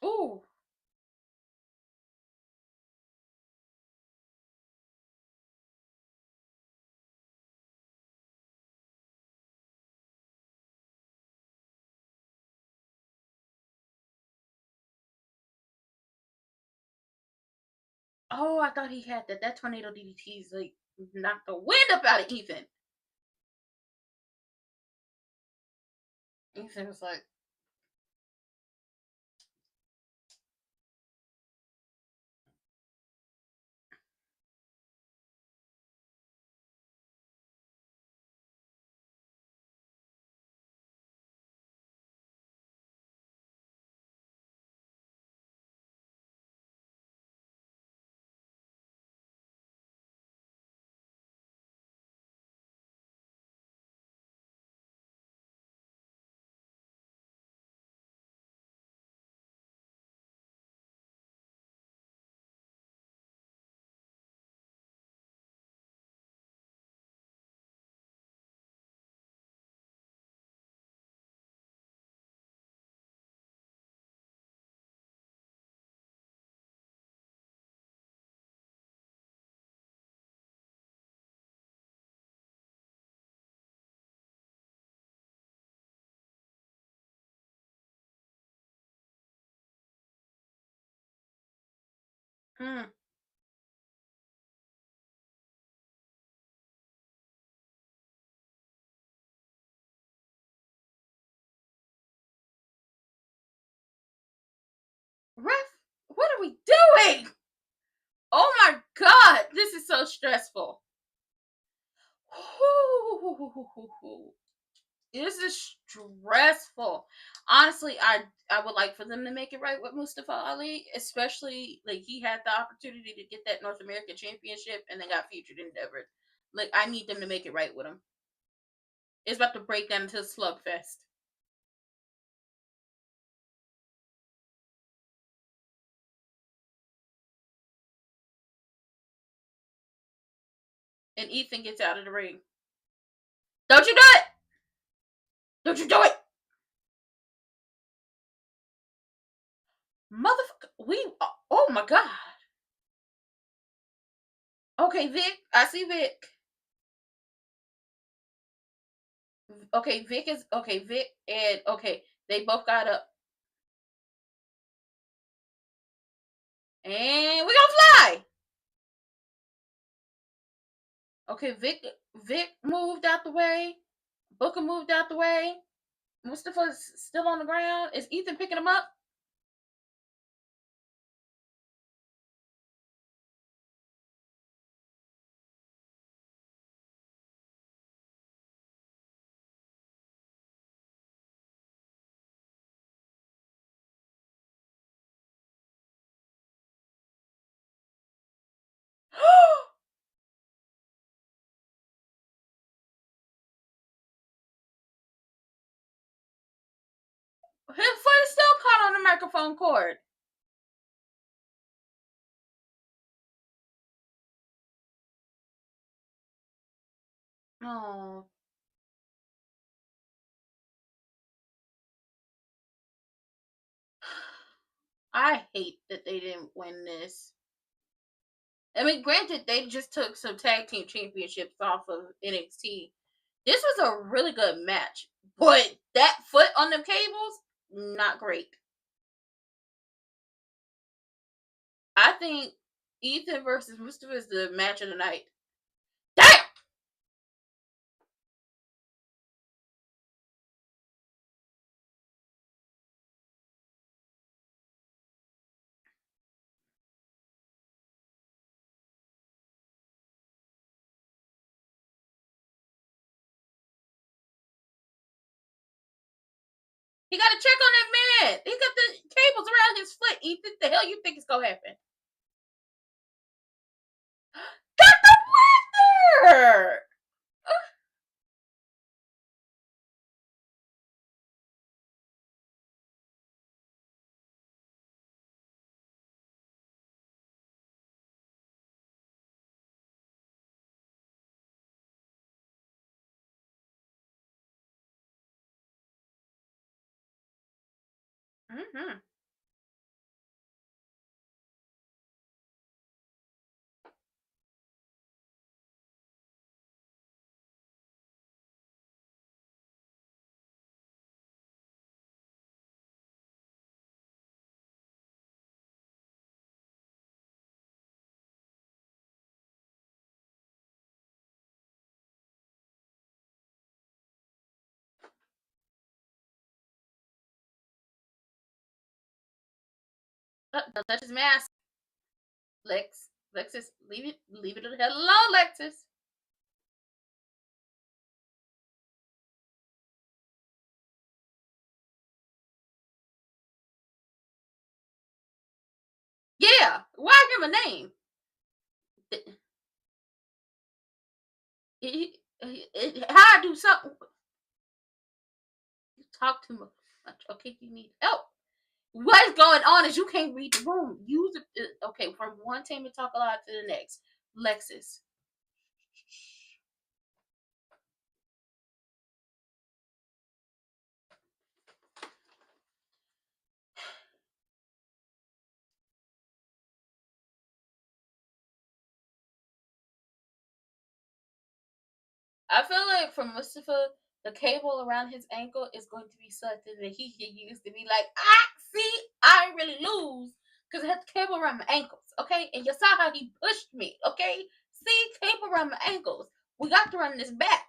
A: Ooh. Oh, I thought he had that. That tornado DDT's like knocked the wind up out of Ethan. Ethan was like, hmm. Ref, what are we doing? Oh my God, this is so stressful. This is stressful. Honestly, I would like for them to make it right with Mustafa Ali, especially like he had the opportunity to get that North American Championship and then got featured in Endeavor. Like I need them to make it right with him. It's about to break down into a slugfest. And Ethan gets out of the ring. Don't you do it! Don't you do it! Motherfucker, oh my God. Okay, Vic, I see Vic. Okay, Vic is okay, Vic and okay, they both got up. And we gonna fly. Okay, Vic moved out the way. Booker moved out the way. Mustafa's still on the ground. Is Ethan picking him up? His foot is still caught on the microphone cord. Oh. I hate that they didn't win this. I mean, granted, they just took some tag team championships off of NXT. This was a really good match, but that foot on them cables, not great. I think Ethan versus Mustafa is the match of the night. Damn! He got to check on that man. He got the cables around his foot. Ethan, the hell you think is gonna happen? Got the blaster! Mm-hmm. Don't touch his mask. Lexus, leave it the hell alone, Lexus. Yeah, why give him a name? How I do something? You talk too much. Okay, you need help. What is going on is you can't read the room. Use it. Okay, from one team to talk a lot to the next. Lexus. I feel like for Mustafa, the cable around his ankle is going to be something that he can use to be like, see, I really lose because I had the cable around my ankles, okay? And you saw how he pushed me, okay? See, cable around my ankles. We got to run this back.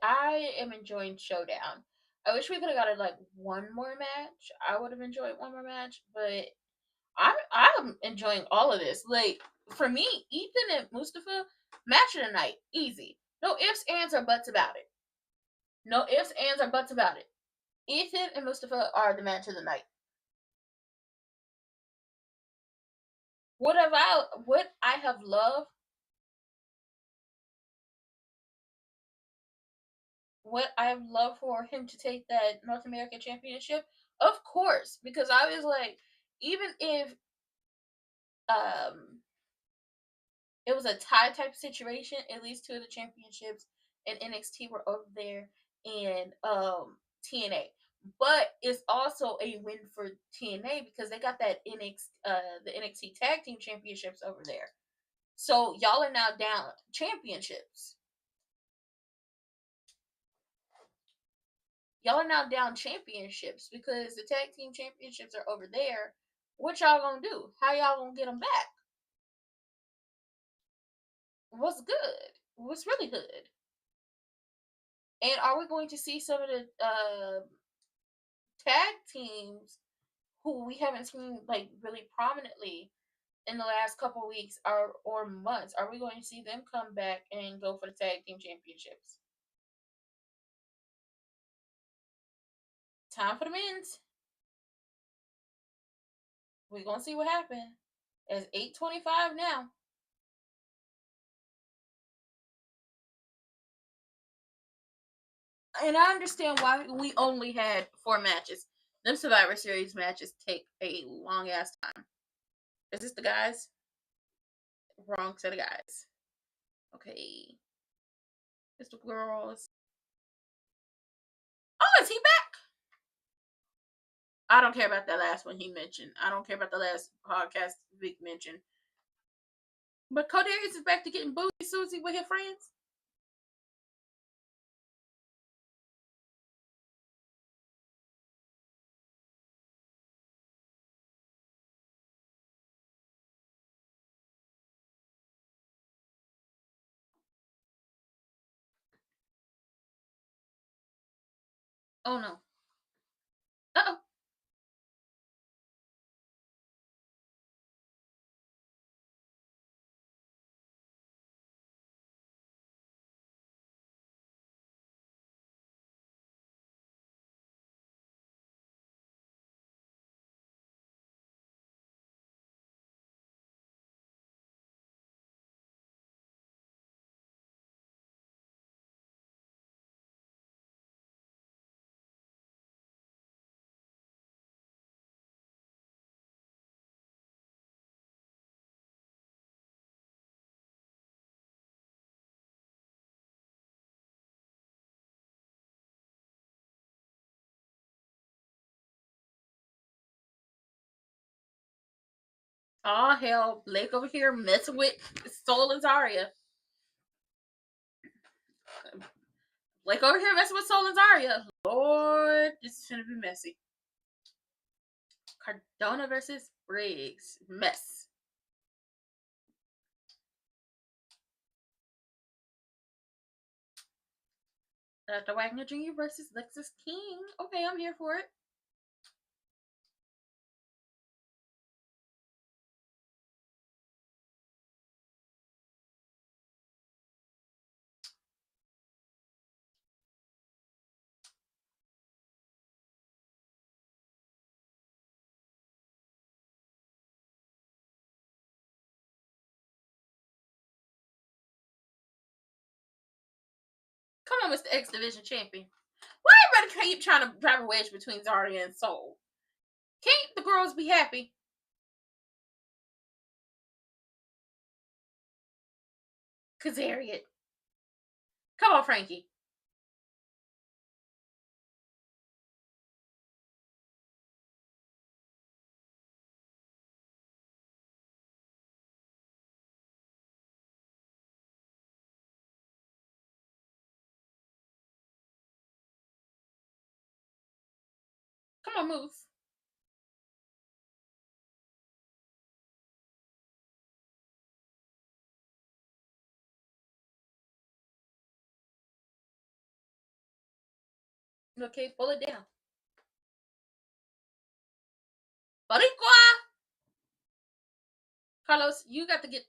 A: I am enjoying Showdown. I wish we could have got like one more match. I would have enjoyed one more match, but I'm enjoying all of this. Like, for me, Ethan and Mustafa, match of the night, easy. No ifs, ands, or buts about it. No ifs, ands, or buts about it. Ethan and Mustafa are the match of the night. What I have loved, what I've loved for him to take that North American Championship, of course, because I was like, even if um it was a tie type situation, at least two of the championships in NXT were over there in TNA. But it's also a win for TNA because they got that the NXT Tag Team Championships over there. So y'all are now down championships. Y'all are now down championships because the tag team championships are over there. What y'all gonna do? How y'all gonna get them back? What's good? What's really good? And are we going to see some of the tag teams who we haven't seen like really prominently in the last couple weeks or months? Are we going to see them come back and go for the tag team championships? Time for the men's. We're gonna see what happens. It's 8:25 now. And I understand why we only had 4 matches. Them Survivor Series matches take a long ass time. Is this the guys? Wrong set of guys. Okay. It's the girls. Oh, is he back? I don't care about that last one he mentioned. I don't care about the last podcast Vic mentioned. But Codarius is back to getting booty Susie with his friends. Oh no. Uh-oh. Oh hell, Blake over here messing with Soul and Zarya. Blake over here messing with Soul and Zarya. Lord, this is gonna be messy. Cardona versus Briggs. Mess. Dr. Wagner Jr. versus Lexus King. Okay, I'm here for it. Come on, Mr. X Division Champion. Why everybody keep trying to drive a wedge between Zarya and Soul? Can't the girls be happy? Kazarian. Come on, Frankie. Come on, Moose. Okay, pull it down. Boricua! Carlos, you got to get.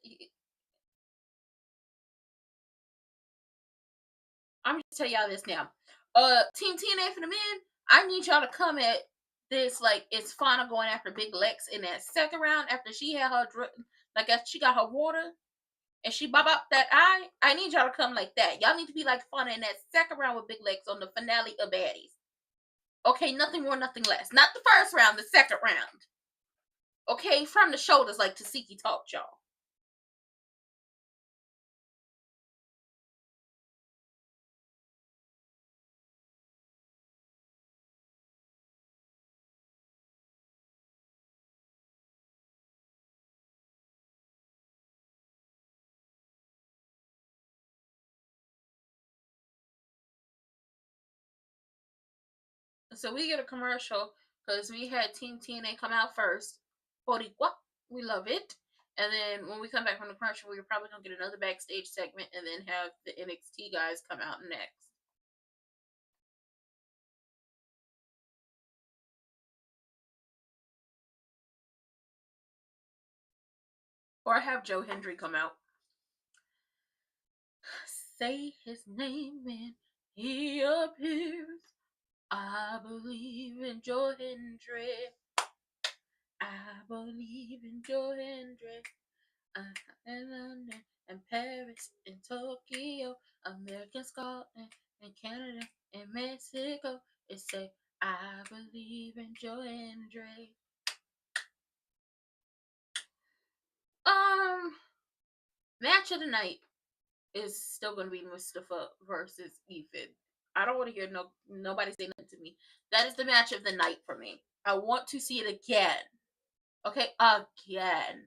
A: I'm gonna tell y'all this now. Team TNA for the men, I need y'all to come at this like it's Fauna going after Big Lex in that second round after she had her like after she got her water and she bop up that eye. I need y'all to come like that. Y'all need to be like Fauna in that second round with Big Lex on the finale of Baddies. Okay, nothing more, nothing less. Not the first round, the second round. Okay, from the shoulders like Tasiki taught y'all. So we get a commercial because we had Team TNA come out first. Boricua, we love it. And then when we come back from the commercial, we're probably gonna get another backstage segment and then have the NXT guys come out next. Or have Joe Hendry come out. Say his name when he appears. I believe in Joe Hendry. I believe in Joe Hendry. In London and Paris and Tokyo, American, Scotland and Canada and Mexico. It say I believe in Joe Hendry. Match of the night is still gonna be Mustafa versus Ethan. I don't want to hear nobody say nothing to me. That is the match of the night for me. I want to see it again. Okay, again.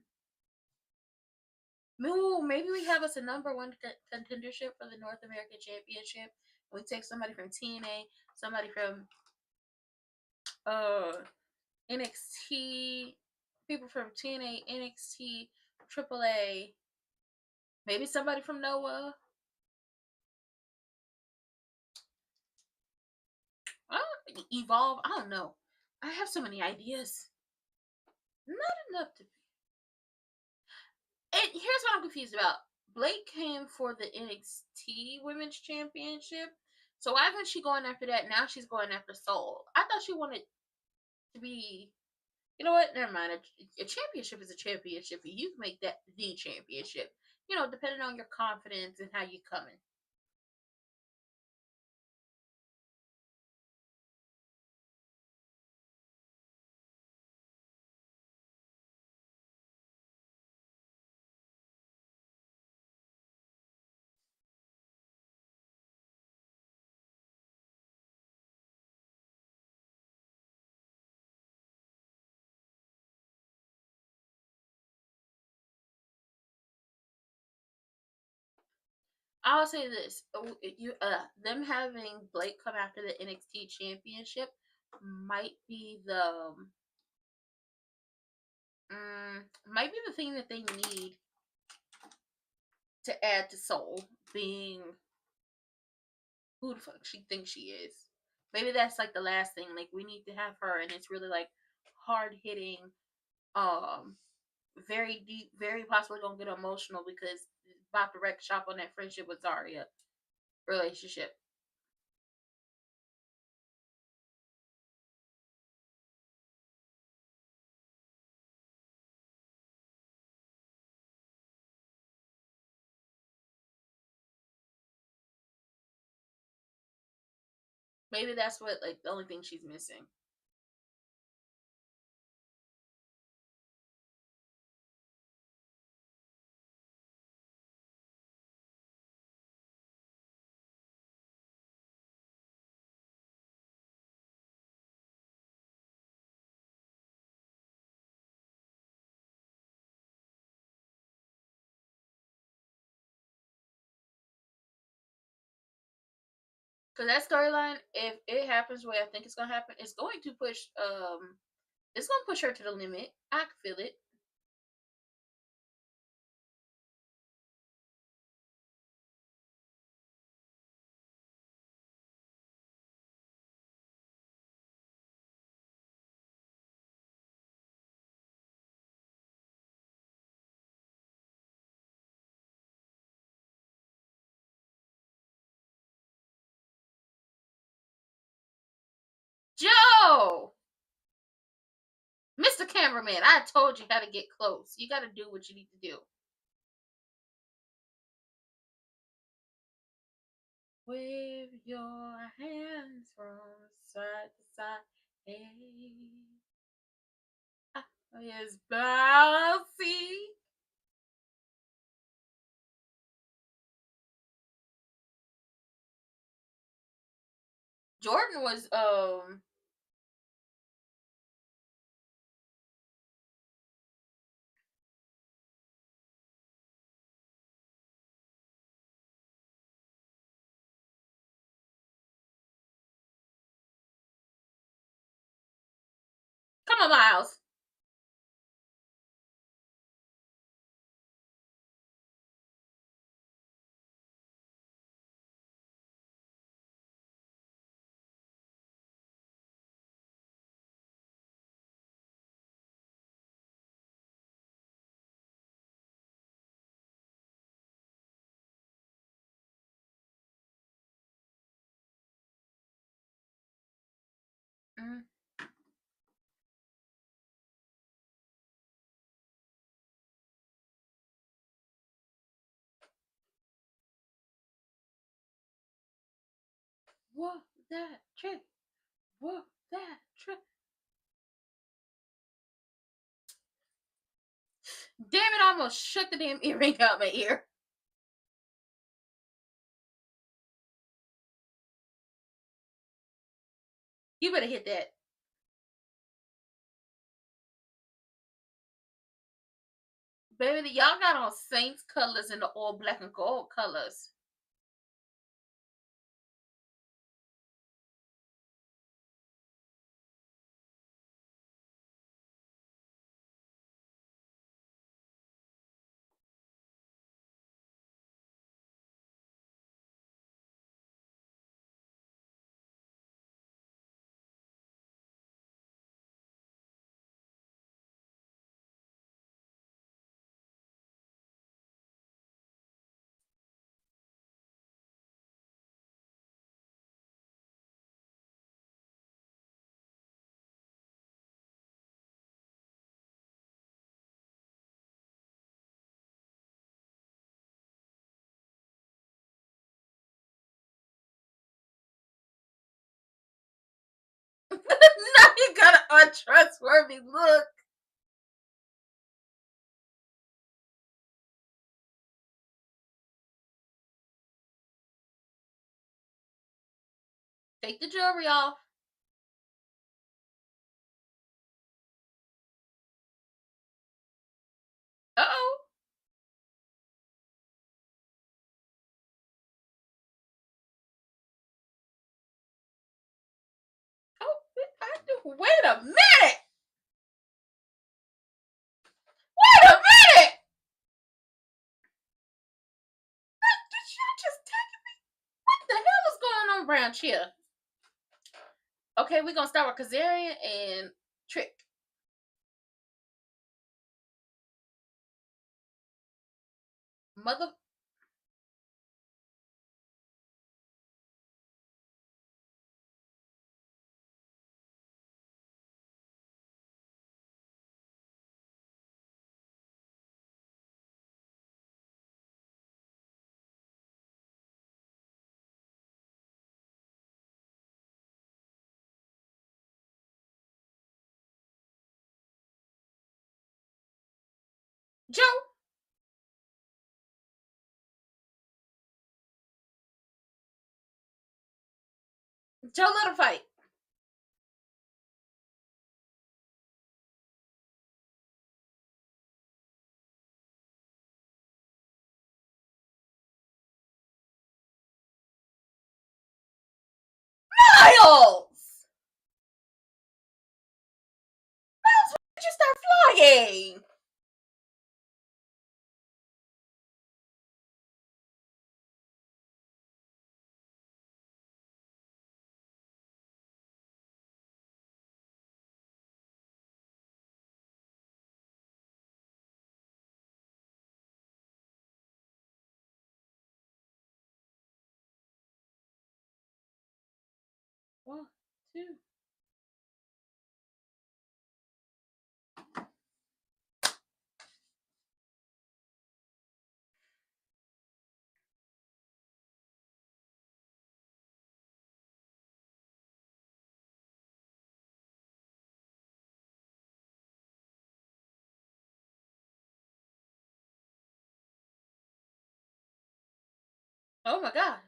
A: Ooh, maybe we have us a number one contendership for the North American Championship. We take somebody from TNA, somebody from uh NXT, people from TNA, NXT, AAA, maybe somebody from Noah. Evolve. I don't know. I have so many ideas. Not enough to. And here's what I'm confused about. Blake came for the NXT Women's Championship. So why isn't she going after that? Now she's going after Soul. I thought she wanted to be. You know what? Never mind. A championship is a championship. You can make that the championship. You know, depending on your confidence and how you coming. I'll say this: them having Blake come after the NXT Championship might be the thing that they need to add to Soul being who the fuck she thinks she is. Maybe that's like the last thing. Like we need to have her, and it's really like hard hitting, um, very deep, very possibly gonna get emotional because it's about to wreck shop on that friendship with Zarya relationship. Maybe that's what like the only thing she's missing. Because that storyline, if it happens the way I think it's gonna happen, it's going to push it's gonna push her to the limit. I can feel it. No! Mr. Cameraman, I told you how to get close. You gotta do what you need to do. Wave your hands from side to side. Hey. It's bouncy. Jordan was come on, Miles. Mm. What that trick? What that trick? Damn it, I almost shook the damn earring out my ear. You better hit that. Baby, y'all got on Saints colors and the all black and gold colors. Now you got an untrustworthy look. Take the jewelry off. Uh-oh. Oh, wait a minute. Wait a minute. Did you just take me? What the hell is going on around here? Okay, we're gonna start with Kazarian and Trick. Mother. Joe. Joe, let her fight. Miles! Miles, why did you start flying? One, two. Oh my god.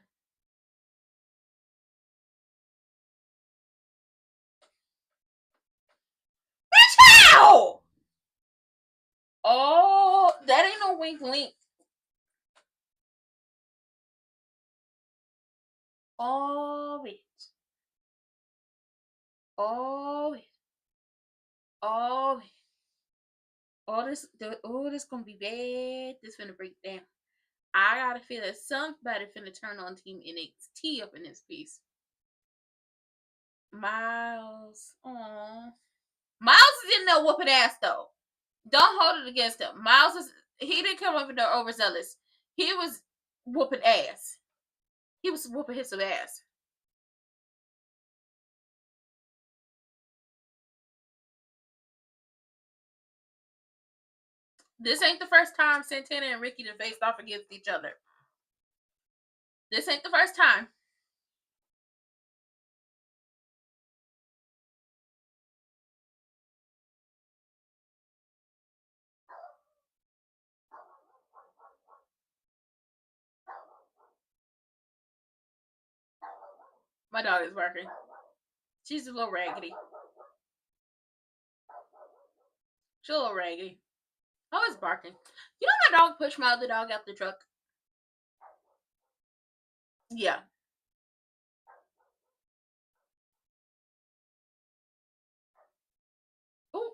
A: Ow! Oh, that ain't no wink link. Oh, wait. Oh, wait. Oh, wait. This gonna be bad. This finna break down. I gotta feel that somebody finna turn on Team NXT up in this piece. Miles. Aww. Miles is in there whooping ass though. Don't hold it against him. He didn't come over there overzealous. He was whooping ass. He was whooping his ass. This ain't the first time Santana and Ricky have faced off against each other. This ain't the first time. My dog is barking. She's a little raggedy. She's a little raggedy. Oh, it's barking. You know my dog pushed my other dog out the truck? Yeah. Ooh.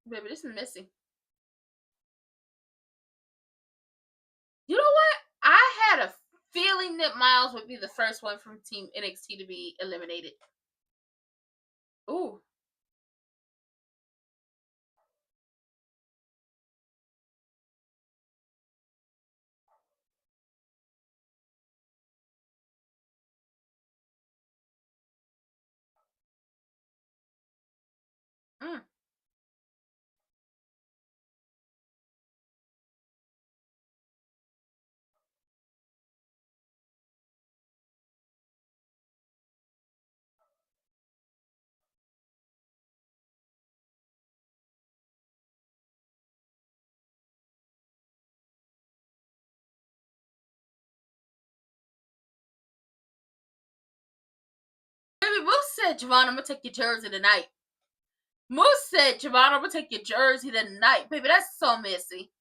A: Baby, this is messy. You know what? I had a feeling that Miles would be the first one from Team NXT to be eliminated. Ooh. Mm. Baby, Moose said, Javon, I'm gonna take your jersey tonight. Moose said, Javon, I'm gonna take your jersey tonight. Baby, that's so messy.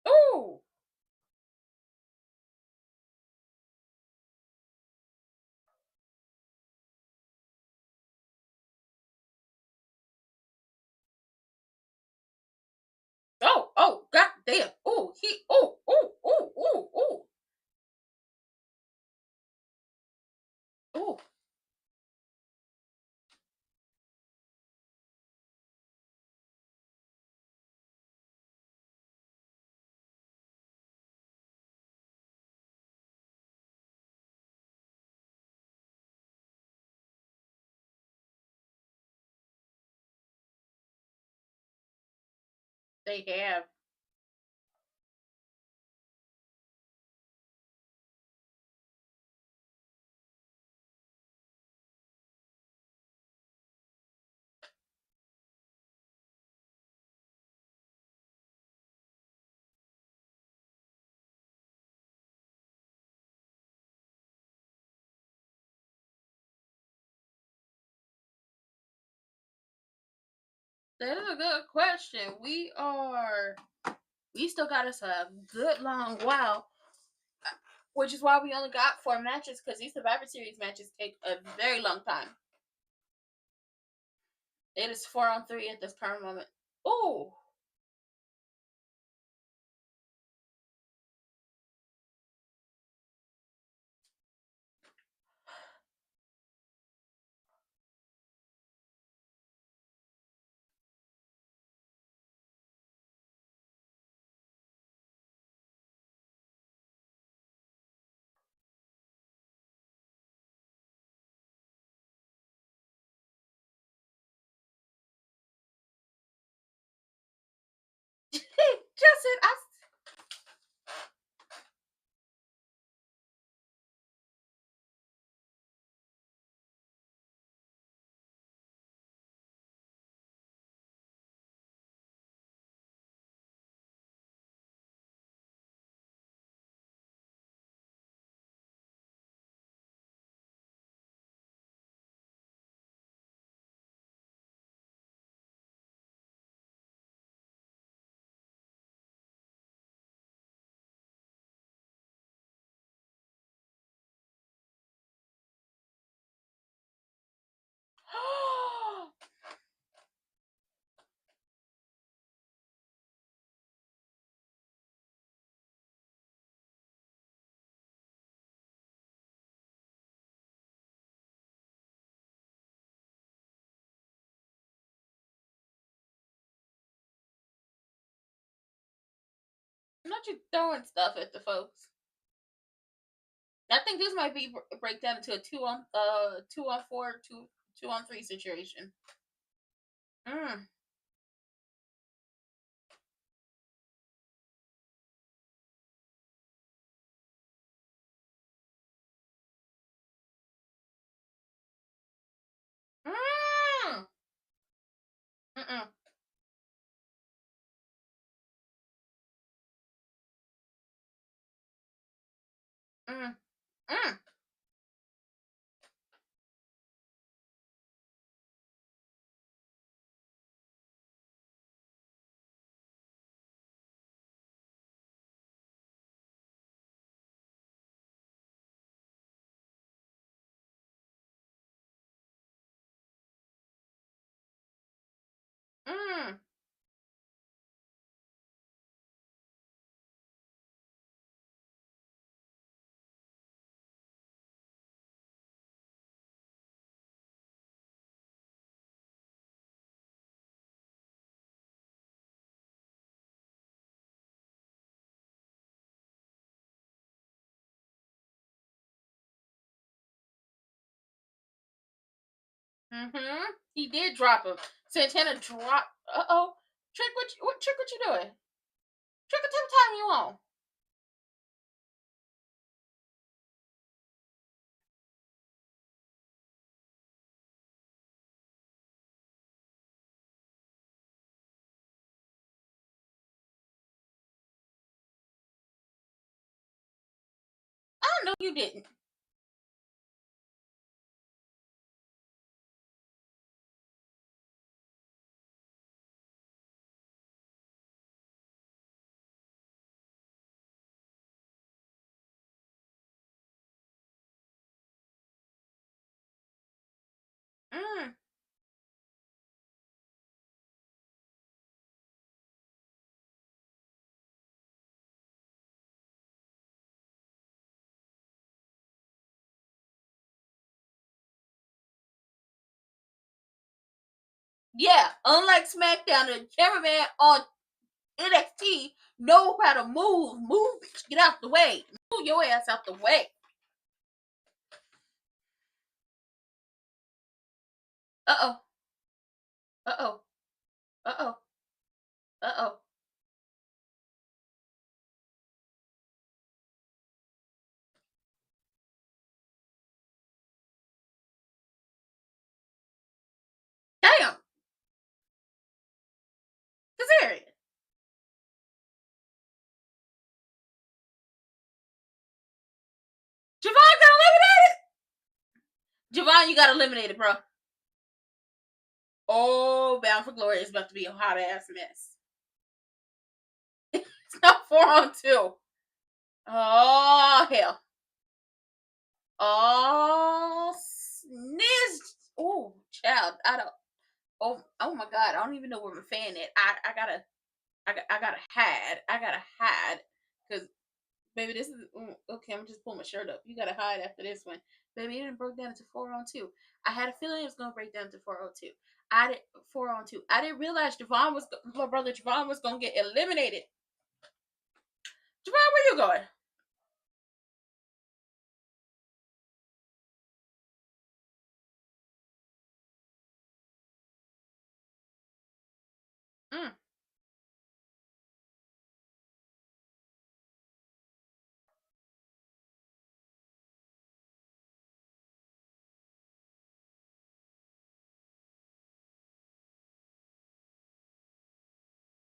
A: Ooh. Oh, god damn. Ooh, ooh. They have. That is a good question. We still got us a good long while, which is why we only got 4 matches, because these Survivor Series matches take a very long time. It is 4-on-3 at this current moment. Ooh. Justin, Not you throwing stuff at the folks. I think this might be break down into a 2-on-4, 2-on-3 situation. Mm. Mm. Mm-mm. Mm. Mm. Mm. Mm-hmm. He did drop him. Santana dropped. Uh-oh. Trick, what you doing? Trick, what time you on? I don't know you didn't. Mm. Yeah, unlike SmackDown, the cameraman on NXT know how to move. Move, get out the way. Move your ass out the way. Uh-oh. Uh-oh. Uh-oh. Uh-oh. Damn. Serious. Javon got eliminated. Javon, you got eliminated, bro. Oh, Bound for Glory is about to be a hot ass mess. It's not 4-on-2. Oh hell. Oh sniz. Oh child. I don't. Oh my god. I don't even know where my fan at. I gotta hide. I gotta hide because baby, this is okay. I'm just pulling my shirt up. You gotta hide after this one, baby. It didn't break down into 4-on-2. I had a feeling it was gonna break down to 4-on-2. I did 4-on-2. I didn't realize my brother Javon was gonna get eliminated. Javon, where you going? Mm.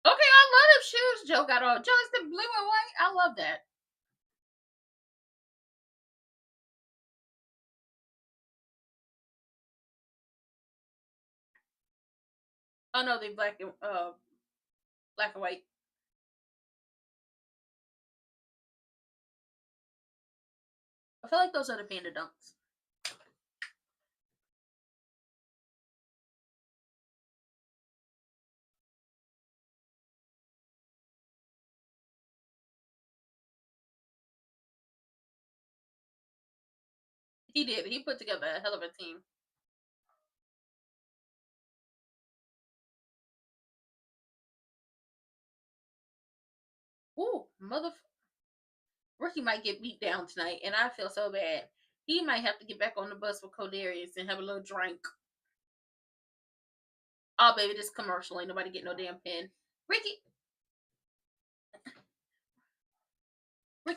A: Okay, I love them shoes Joe got on. Joe, it's the blue and white. I love that. Oh no, they black and white. I feel like those are the panda dunks. He did. He put together a hell of a team. Ooh, Ricky might get beat down tonight, and I feel so bad. He might have to get back on the bus with Codarius and have a little drink. Oh, baby, this commercial. Ain't nobody getting no damn pen. Ricky,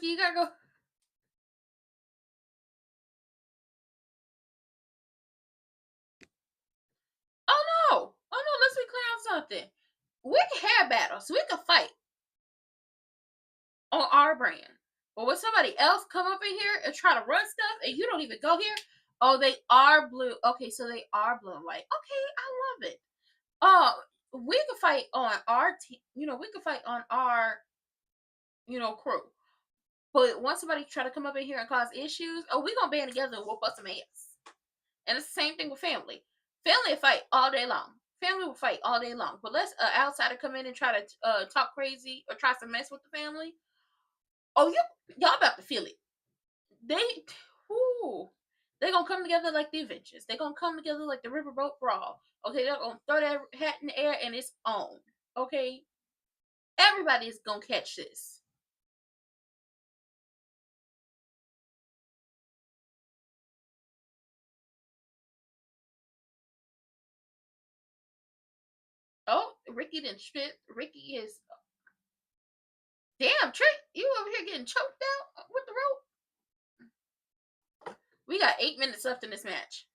A: you gotta go. Oh no, let's be clear on something. We can have battles. We can fight on our brand. But when somebody else come up in here and try to run stuff and you don't even go here, oh, they are blue. Okay, so they are blue and white. Okay, I love it. We can fight on our team. We can fight on our, crew. But once somebody try to come up in here and cause issues, oh, we gonna band together and whoop us some ass. And it's the same thing with family. Family will fight all day long. Family will fight all day long. But let's outsider come in and try to talk crazy or try to mess with the family. Oh, y'all about to feel it. They gonna come together like the Avengers. They gonna come together like the Riverboat Brawl. Okay, they're gonna throw that hat in the air and it's on. Okay, everybody is gonna catch this. Oh, Ricky didn't strip. Ricky is. Damn, Trick, you over here getting choked out with the rope? We got 8 minutes left in this match.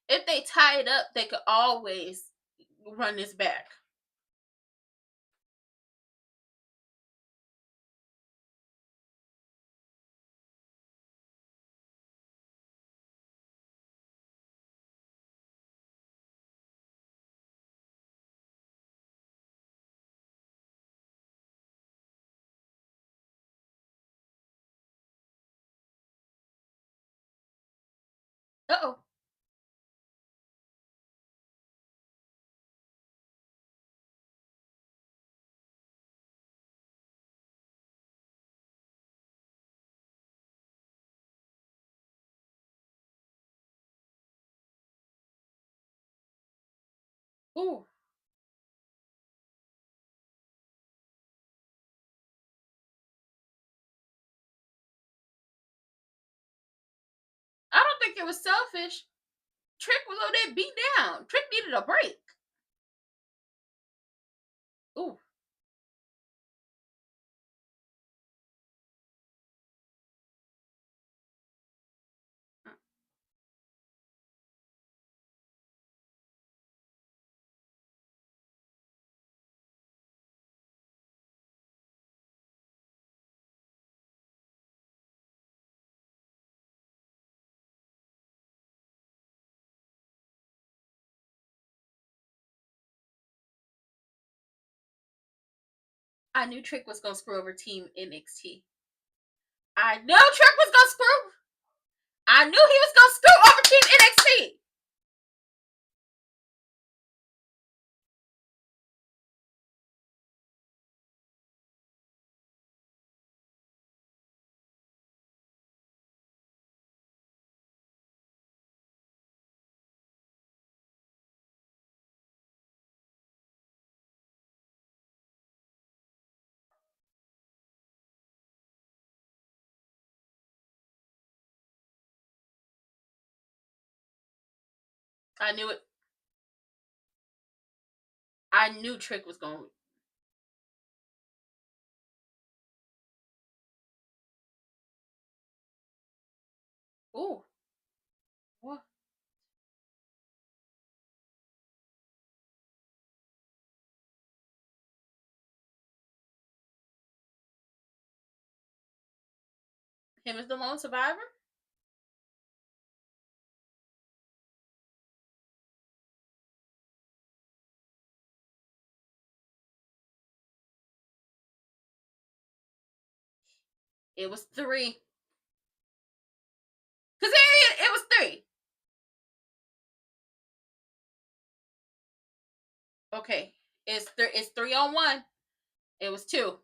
A: If they tie it up, they could always run this back. Uh-oh. Ooh. I don't think it was selfish. Trick was over there beat down. Trick needed a break. Ooh. I knew Trick was gonna screw over Team NXT. I knew Trick was gonna screw. I knew he was gonna screw over Team NXT. I knew it. I knew Trick was going. Ooh. What? Him as the lone survivor? It was 3. Cause it was 3. Okay. It's 3 on 1. It was 2.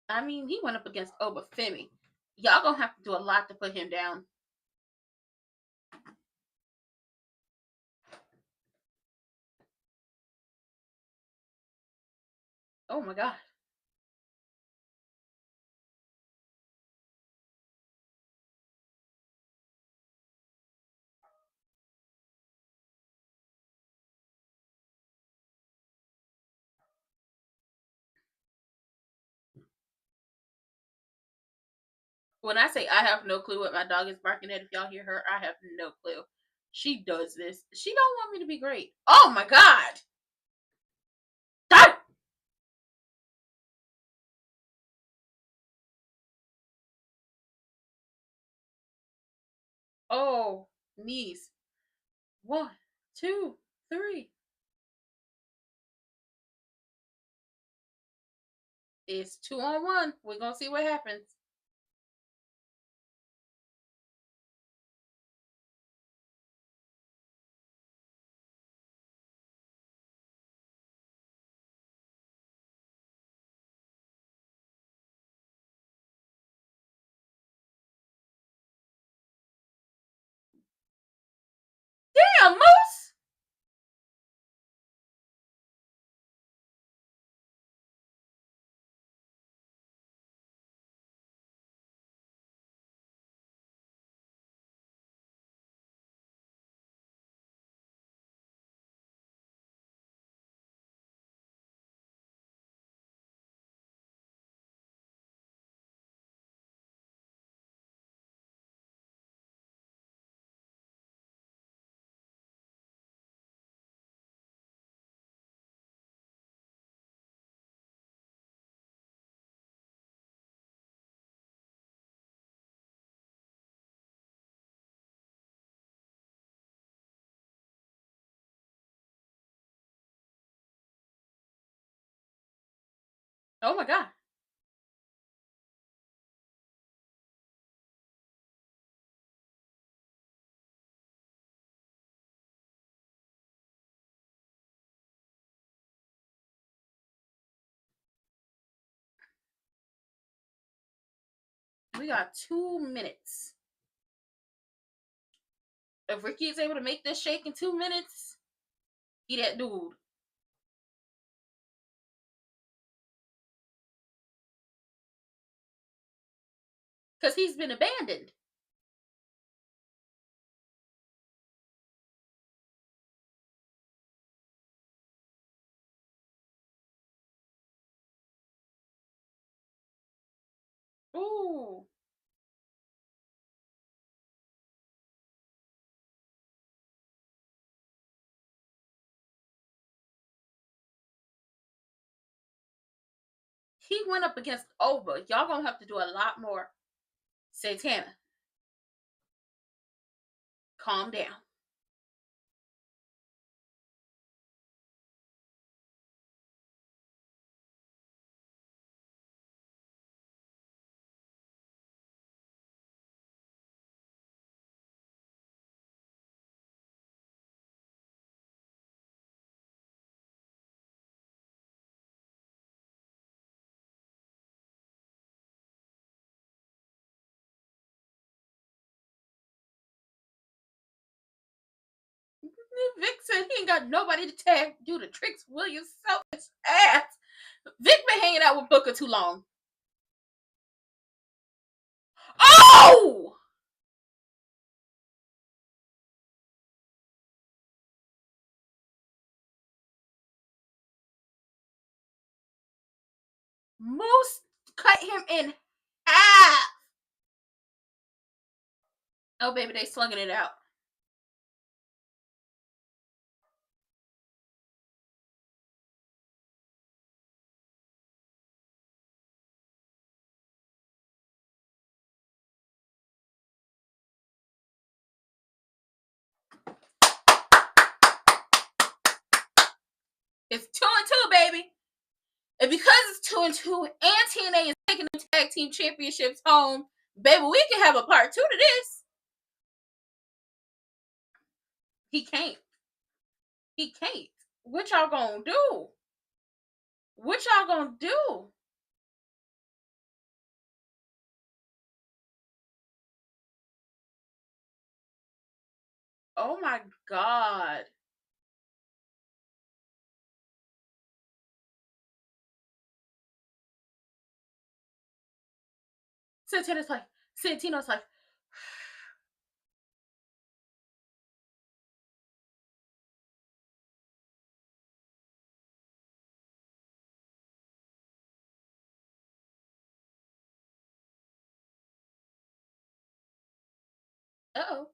A: I mean, he went up against Obafemi. Y'all gonna have to do a lot to put him down. Oh my God. When I say I have no clue what my dog is barking at, if y'all hear her, I have no clue. She does this. She don't want me to be great. Oh my God. Stop. Oh, knees. 1, 2, 3. It's 2-on-1. We're gonna see what happens. Damn, Moose. Oh my God. We got 2 minutes. If Ricky is able to make this shake in 2 minutes, he that dude. Because he's been abandoned. Ooh. He went up against Oba. Y'all gonna have to do a lot more. Santana, calm down. Vic said he ain't got nobody to tag do the tricks. Williams selfish ass. Vic been hanging out with Booker too long. Oh! Moose cut him in half. Oh, baby, they slugging it out. It's 2-2, baby. And because it's 2-2 and TNA is taking the tag team championships home, baby, we can have a part 2 to this. He can't. He can't. What y'all gonna do? What y'all gonna do? Oh my god. Santino's like, Santino's like, uh-oh.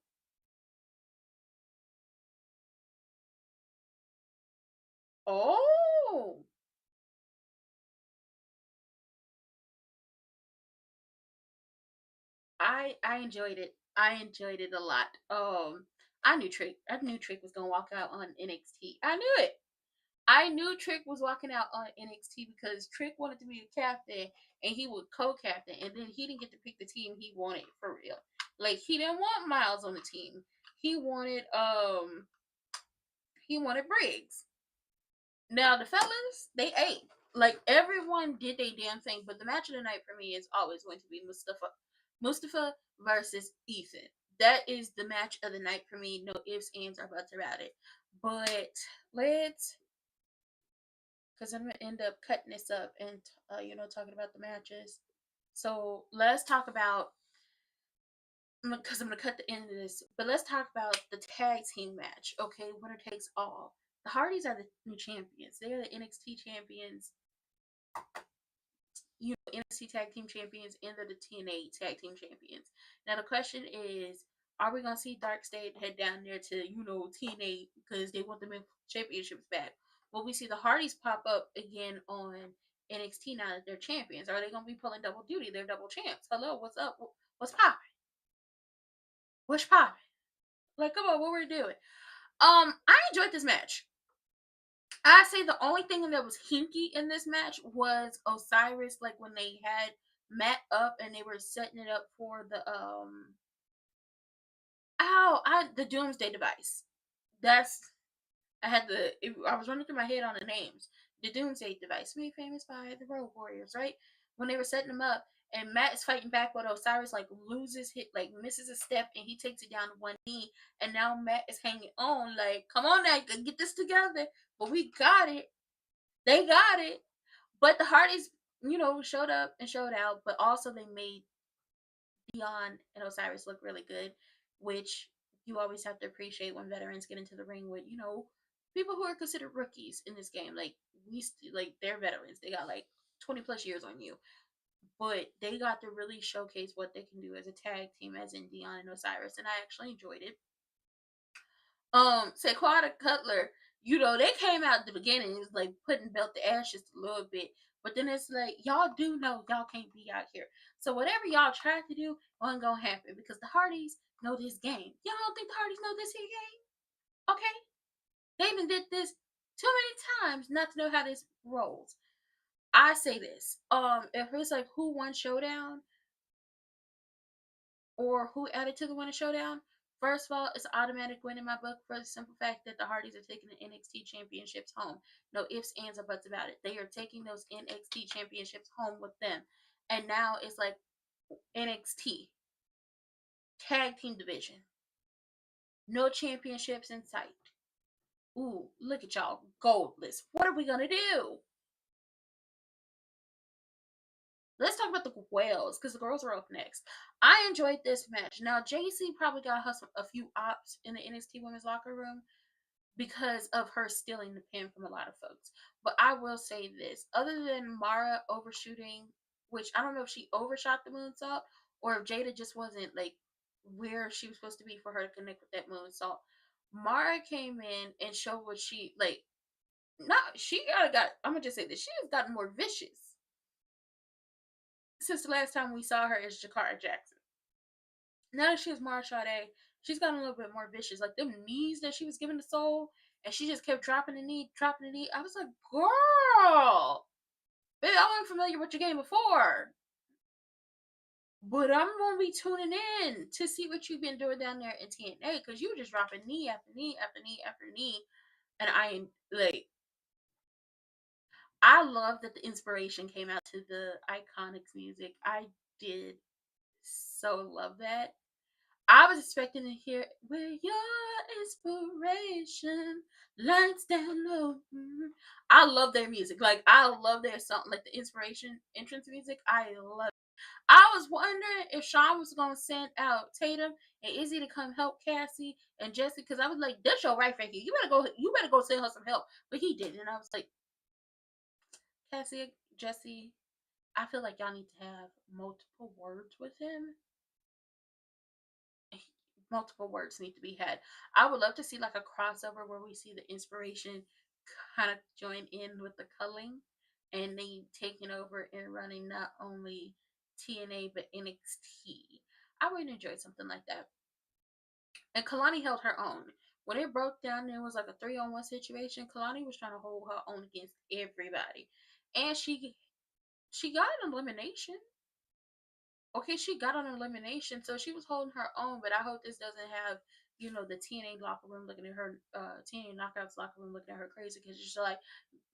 A: Oh. I enjoyed it. I enjoyed it a lot. I knew Trick was gonna walk out on NXT. I knew it. I knew Trick was walking out on NXT because Trick wanted to be a captain and he was co-captain, and then he didn't get to pick the team he wanted for real. Like he didn't want Miles on the team. He wanted he wanted Briggs. Now the fellas, they ate. Like everyone did their damn thing, but the match of the night for me is always going to be Mustafa versus Ethan. That is the match of the night for me. No ifs, ands, or buts about it. But let's, because I'm gonna end up cutting this up and talking about the matches. So let's talk about, because I'm gonna cut the end of this. But let's talk about the tag team match. Okay, winner takes all. The Hardys are the new champions. They are the NXT champions, NXT Tag Team Champions, and they're the TNA Tag Team Champions. Now the question is, are we gonna see Dark State head down there to TNA because they want the championships back? Will we see the Hardys pop up again on NXT now that they're champions? Are they gonna be pulling double duty? They're double champs. Hello, what's up? What's popping? What's popping? Like, come on, what we're doing? I enjoyed this match. I say the only thing that was hinky in this match was Osiris, like when they had Matt up and they were setting it up for the Doomsday device. That's I was running through my head on the names. The Doomsday device, made famous by the Road Warriors, right? When they were setting them up, and Matt is fighting back, but Osiris like loses hit, like misses a step, and he takes it down to one knee, and now Matt is hanging on, like, come on now, get this together. But we got it. They got it. But the Hardys, showed up and showed out, but also they made Dion and Osiris look really good, which you always have to appreciate when veterans get into the ring with, people who are considered rookies in this game. Like like they're veterans. They got like 20 plus years on you. But they got to really showcase what they can do as a tag team, as in Dion and Osiris, and I actually enjoyed it. Saquada Cutler, they came out at the beginning, it was like putting belt to ashes a little bit. But then it's like, y'all do know y'all can't be out here. So whatever y'all try to do wasn't gonna happen because the Hardys know this game. Y'all don't think the Hardys know this here game? Okay? They even did this too many times not to know how this rolls. I say this. If it's like who won Showdown, or who added to the winner showdown, first of all, it's an automatic win in my book for the simple fact that the Hardys are taking the NXT championships home. No ifs, ands, or buts about it. They are taking those NXT championships home with them. And now it's like NXT tag team division. No championships in sight. Ooh, look at y'all, goldless. What are we gonna do? Let's talk about the whales because the girls are up next. I enjoyed this match. Now, JC probably got her a few ops in the NXT women's locker room because of her stealing the pin from a lot of folks. But I will say this, other than Mara overshooting, which I don't know if she overshot the moonsault or if Jada just wasn't like where she was supposed to be for her to connect with that moonsault. Mara came in and showed what she like. Not she got. I'm gonna just say this. She has gotten more vicious since the last time we saw her as Jakara Jackson. Now that she's Mara Sade, she's gotten a little bit more vicious. Like them knees that she was giving to Soul, and she just kept dropping the knee, dropping the knee. I was like, girl, baby, I wasn't familiar with your game before. But I'm gonna be tuning in to see what you've been doing down there in TNA because you were just dropping knee after knee after knee after knee. And I love that the inspiration came out to the Iconics music. I did so love that. I was expecting to hear "Where your inspiration lights down low." I love their music. Like, I love their song, like the inspiration entrance music. I love it. I was wondering if Sean was gonna send out Tatum and Izzy to come help Cassie and Jesse, because I was like, "That's your right, Frankie. You better go send her some help." But he didn't, and I was like, "Cassie, Jesse, I feel like y'all need to have multiple words with him. Multiple words need to be had." I would love to see like a crossover where we see the inspiration kind of join in with the culling, and they taking over and running not only TNA but NXT. I would enjoy something like that. And Kalani held her own. When it broke down, there was like a 3-on-1 situation. Kalani was trying to hold her own against everybody, and she got an elimination. Okay, she got on elimination, so she was holding her own. But I hope this doesn't have, the TNA locker room looking at her, TNA Knockouts locker room looking at her crazy, because she's like,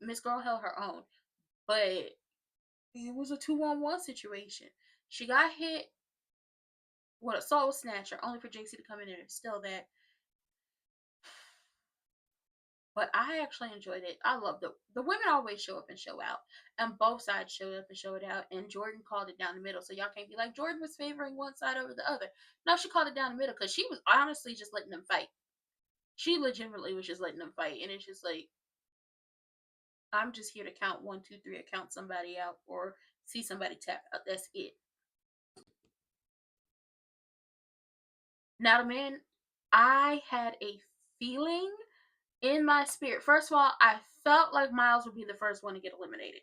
A: Miss Girl held her own, but it was a 2-on-1 situation. She got hit with a soul snatcher, only for JC to come in and steal that. But I actually enjoyed it. I love the women always show up and show out, and both sides showed up and showed out. And Jordan called it down the middle, so y'all can't be like Jordan was favoring one side over the other. No, she called it down the middle because she was honestly just letting them fight. She legitimately was just letting them fight, and it's just like, I'm just here to count 1, 2, 3, or count somebody out, or see somebody tap out. That's it. Now the man, I had a feeling in my spirit. First of all, I felt like Miles would be the first one to get eliminated.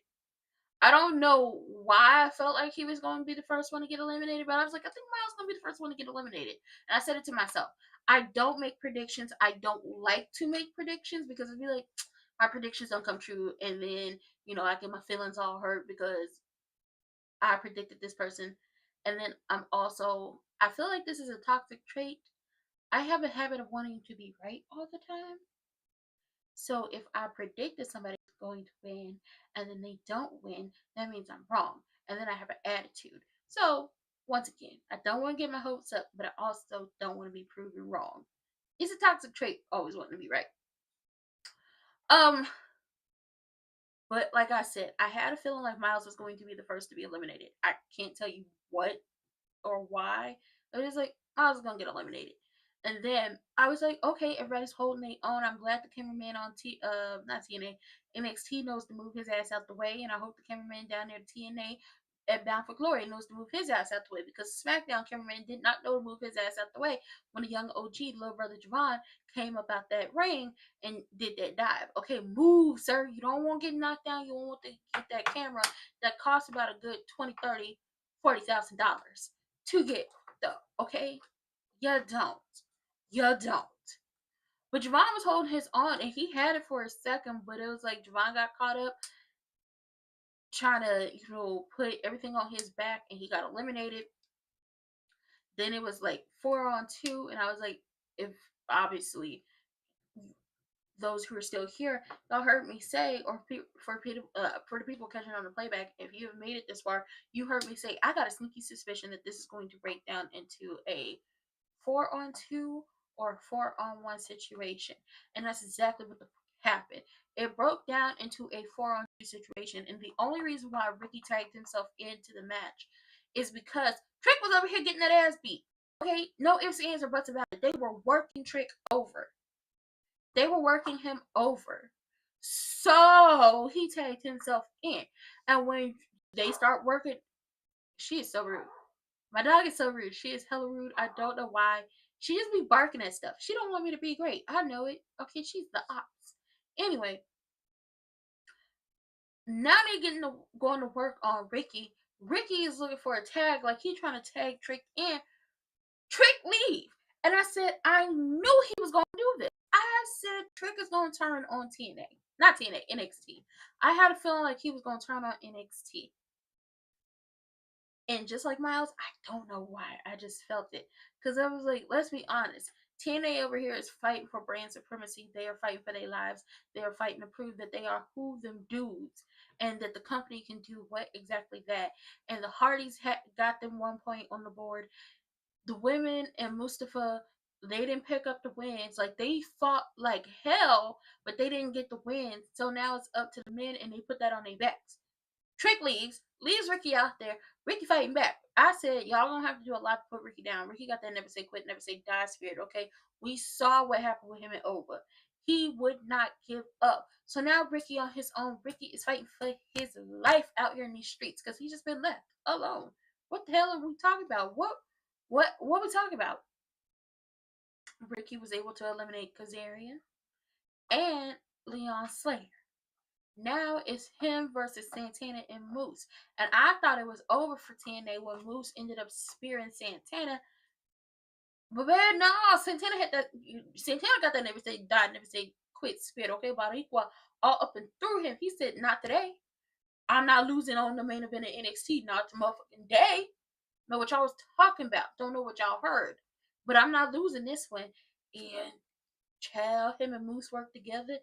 A: I don't know why I felt like he was going to be the first one to get eliminated, but I was like, I think Miles is going to be the first one to get eliminated. And I said it to myself. I don't make predictions. I don't like to make predictions, because it'd be like, my predictions don't come true. And then, I get my feelings all hurt because I predicted this person. And then I feel like this is a toxic trait. I have a habit of wanting to be right all the time. So if I predict that somebody's going to win and then they don't win, that means I'm wrong. And then I have an attitude. So once again, I don't want to get my hopes up, but I also don't want to be proven wrong. It's a toxic trait, always wanting to be right. But like I said, I had a feeling like Miles was going to be the first to be eliminated. I can't tell you what or why. It was like, Miles is gonna get eliminated. And then I was like, okay, everybody's holding their own. I'm glad the cameraman on not TNA, NXT knows to move his ass out the way, and I hope the cameraman down there at TNA at Bound for Glory knows to move his ass out the way, because SmackDown cameraman did not know to move his ass out the way when the young OG, little brother Javon, came up out that ring and did that dive. Okay, move, sir. You don't want to get knocked down. You don't want to get that camera that costs about a good $20,000, $30,000, $40,000 to get though. Okay, you don't. You don't. But Javon was holding his own, and he had it for a second, but it was like Javon got caught up trying to, put everything on his back, and he got eliminated. Then it was like 4-on-2, and I was like, if obviously those who are still here, y'all heard me say, or for the people catching on the playback, if you have made it this far, you heard me say, I got a sneaky suspicion that this is going to break down into a 4-on-2 or 4-on-1 situation. And that's exactly what happened. It broke down into a 4-on-2 situation. And the only reason why Ricky tagged himself into the match is because Trick was over here getting that ass beat. Okay, no ifs, ands, or buts about it. They were working Trick over. They were working him over. So he tagged himself in. And when they start working, she is so rude. My dog is so rude. She is hella rude. I don't know why. She just be barking at stuff. She don't want me to be great. I know it. Okay, she's the ops. Anyway, now they going to work on Ricky. Ricky is looking for a tag, like he trying to tag Trick in. Trick leave. And I said, I knew he was going to do this. I said, Trick is going to turn on TNA. Not TNA, NXT. I had a feeling like he was going to turn on NXT. And just like Miles, I don't know why. I just felt it. Because I was like, let's be honest. TNA over here is fighting for brand supremacy. They are fighting for their lives. They are fighting to prove that they are who them dudes. And that the company can do what exactly that. And the Hardys got them 1 point on the board. the women and Mustafa, they didn't pick up the wins. Like, they fought like hell, but they didn't get the wins. So now it's up to the men, and they put that on their backs. Trick leaves Ricky out there. Ricky fighting back. I said, y'all gonna have to do a lot to put Ricky down. Ricky got that never say quit, never say die spirit, okay? We saw what happened with him in Over. He would not give up. So now Ricky on his own. Ricky is fighting for his life out here in these streets because he's just been left alone. What the hell are we talking about? What we talking about? Ricky was able to eliminate Kazarian and Leon Slayer. Now it's him versus Santana and Moose. And I thought it was over for TNA when Moose ended up spearing Santana. But man, no, Santana got that never say die, never say quit spirit, okay? Barriqua all up and through him. He said, not today. I'm not losing on the main event of NXT, not the motherfucking day. Know what y'all was talking about. Don't know what y'all heard. But I'm not losing this one. And child, him and Moose work together.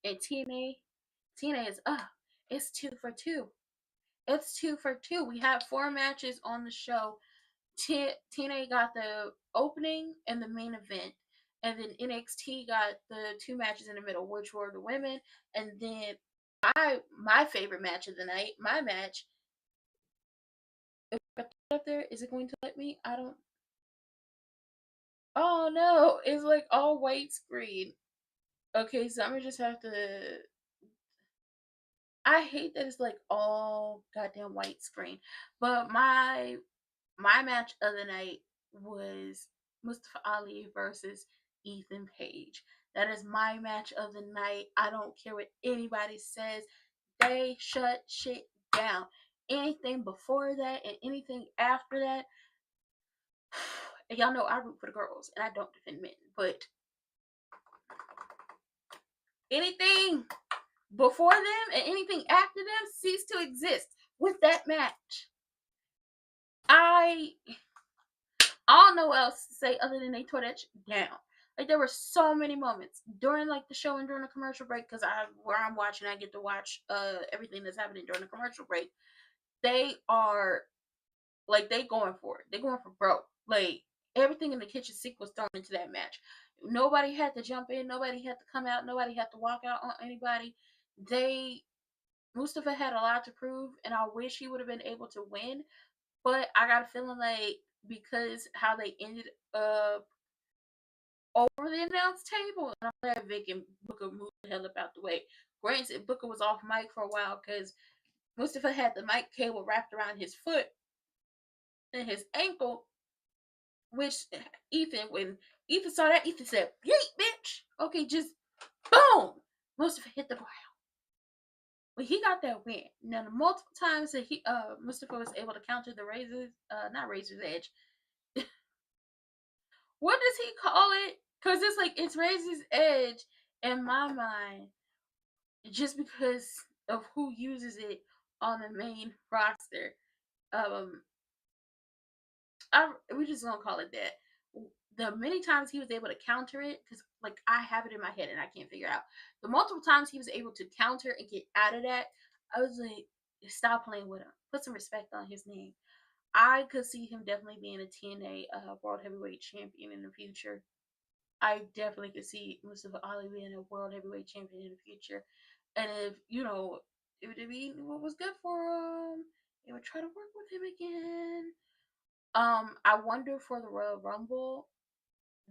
A: And TNA is up. It's 2 for 2. It's 2 for 2. We have 4 matches on the show. TNA got the opening and the main event. And then NXT got the 2 matches in the middle, which were the women. And then my favorite match of the night, my match. If I put it up there, is it going to let me? I don't. Oh no, it's like all white screen. Okay, so I'm gonna just have to. I hate that it's like all goddamn white screen. But my match of the night was Mustafa Ali versus Ethan Page. That is my match of the night. I don't care what anybody says. They shut shit down. Anything before that and anything after that, and y'all know I root for the girls and I don't defend men, but anything before them and anything after them cease to exist with that match. I don't know what else to say other than they tore that shit down. Like, there were so many moments during like the show and during the commercial break, because where I'm watching, I get to watch everything that's happening during the commercial break. They are like, they going for it. They going for broke. Like, everything in the kitchen sink was thrown into that match. Nobody had to jump in. Nobody had to come out. Nobody had to walk out on anybody. Mustafa had a lot to prove, and I wish he would have been able to win. But I got a feeling like, because how they ended up over the announce table, and I'm glad Vic and Booker moved the hell up out the way. Granted, Booker was off mic for a while because Mustafa had the mic cable wrapped around his foot and his ankle, which when Ethan saw that, Ethan said, "Yeet, bitch!" Okay, just boom! Mustafa hit the ground. But he got that win. Now, the multiple times that Mustafa was able to counter the not Razor's Edge. What does he call it? Because it's like, it's Razor's Edge in my mind, just because of who uses it on the main roster. We just gonna call it that. The many times he was able to counter it, because like, I have it in my head and I can't figure out. The multiple times he was able to counter and get out of that, I was like, stop playing with him. Put some respect on his name. I could see him definitely being a TNA World Heavyweight Champion in the future. I definitely could see Mustafa Ali being a World Heavyweight Champion in the future. And if, if it be what was good for him, they would try to work with him again. I wonder for the Royal Rumble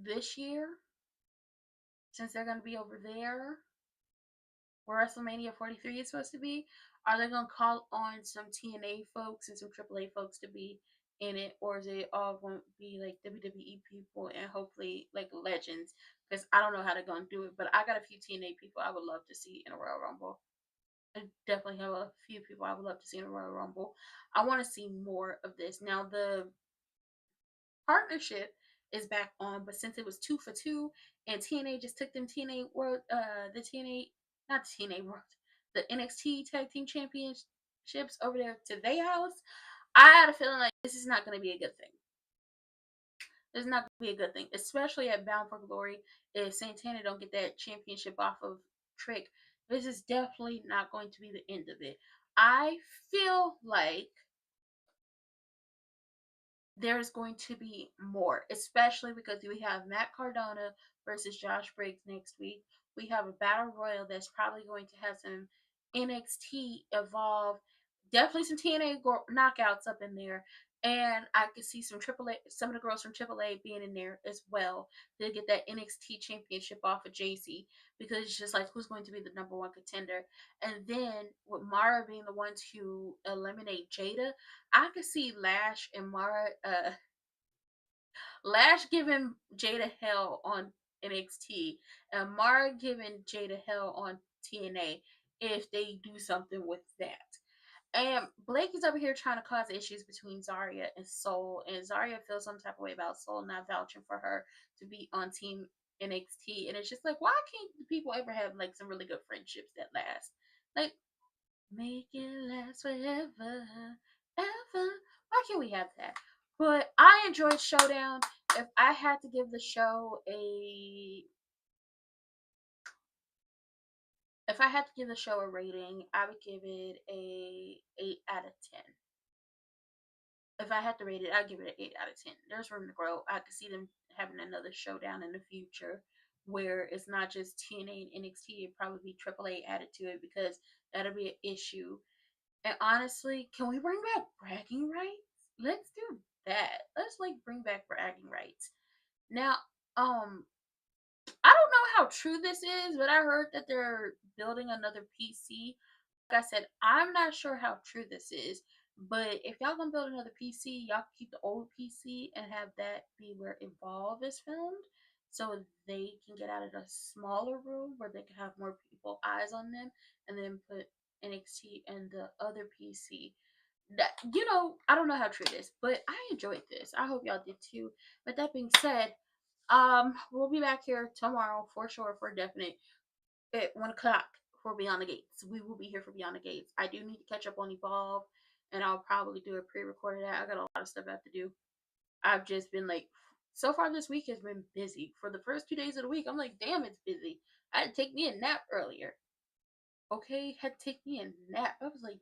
A: this year, since they're going to be over there where WrestleMania 43 is supposed to be, are they going to call on some TNA folks and some AAA folks to be in it, or is it all going to be like WWE people and hopefully like legends? Because I don't know how they're going to do it, but I got a few TNA people I would love to see in a Royal Rumble. I definitely have a few people I would love to see in a Royal Rumble. I want to see more of this. Now, the partnership is back on, but since it was 2 for 2 and TNA just took them TNA World, the TNA, not TNA World, the NXT Tag Team Championships over there to their house, I had a feeling like this is not going to be a good thing. This is not going to be a good thing, especially at Bound for Glory. If Santana don't get that championship off of Trick, this is definitely not going to be the end of it. I feel like there's going to be more, especially because we have Matt Cardona versus Josh Briggs next week. We have a battle royal that's probably going to have some NXT evolve, definitely some TNA knockouts up in there, and I could see some AAA, some of the girls from AAA being in there as well to get that NXT championship off of JC, because it's just like, who's going to be the number one contender? And then with Mara being the one to eliminate Jada, I could see Lash and Mara, Lash giving Jada hell on NXT, and Mara giving Jada hell on TNA if they do something with that. And Blake is over here trying to cause issues between Zarya and Soul, and Zarya feels some type of way about Soul not vouching for her to be on Team NXT. And it's just like, why can't people ever have like some really good friendships that last? Like, make it last forever, ever. Why can't we have that? But I enjoyed Showdown. If I had to give the show a rating, I would give it a 8 out of 10. If I had to rate it, I'd give it an 8 out of 10. There's room to grow. I could see them having another Showdown in the future where it's not just TNA and NXT. It'd probably be AAA added to it, because that'll be an issue. And honestly, can we bring back bragging rights? Let's do that. Let's like bring back bragging rights. Now, I don't know how true this is, but I heard that they're building another PC. Like I said, I'm not sure how true this is, but if y'all gonna build another PC, y'all keep the old PC and have that be where Evolve is filmed, so they can get out of a smaller room where they can have more people eyes on them, and then put NXT and the other PC. That, I don't know how true it is, but I enjoyed this. I hope y'all did too. But that being said, we'll be back here tomorrow for sure, for definite, at 1 o'clock for Beyond the Gates. We will be here for Beyond the Gates. I do need to catch up on Evolve, and I'll probably do a pre-recorded that. I got a lot of stuff I have to do. I've just been like, so far this week has been busy. For the first 2 days of the week, I'm like, damn, it's busy. I had to take me a nap earlier. Okay, had to take me a nap. I was like,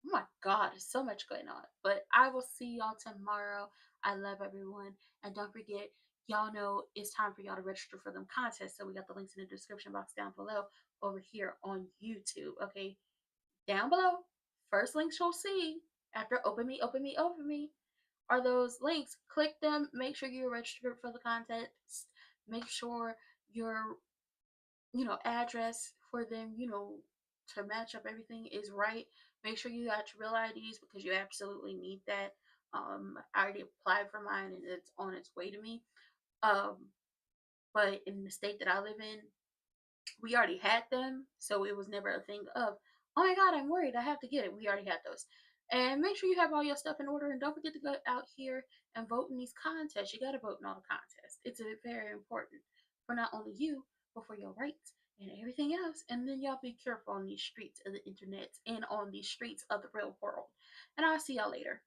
A: oh my god, there's so much going on. But I will see y'all tomorrow. I love everyone. And don't forget, y'all know it's time for y'all to register for them contests. So we got the links in the description box down below over here on YouTube. Okay, down below, first links you'll see after open me, are those links. Click them. Make sure you're registered for the contest. Make sure your address for them, to match up everything is right. Make sure you got your real IDs, because you absolutely need that. I already applied for mine and it's on its way to me. But in the state that I live in, we already had them, so it was never a thing of, oh my god, I'm worried, I have to get it. We already had those. And make sure you have all your stuff in order, and don't forget to go out here and vote in these contests. You got to vote in all the contests. It's very important for not only you, but for your rights and everything else. And then y'all be careful on these streets of the internet and on these streets of the real world. And I'll see y'all later.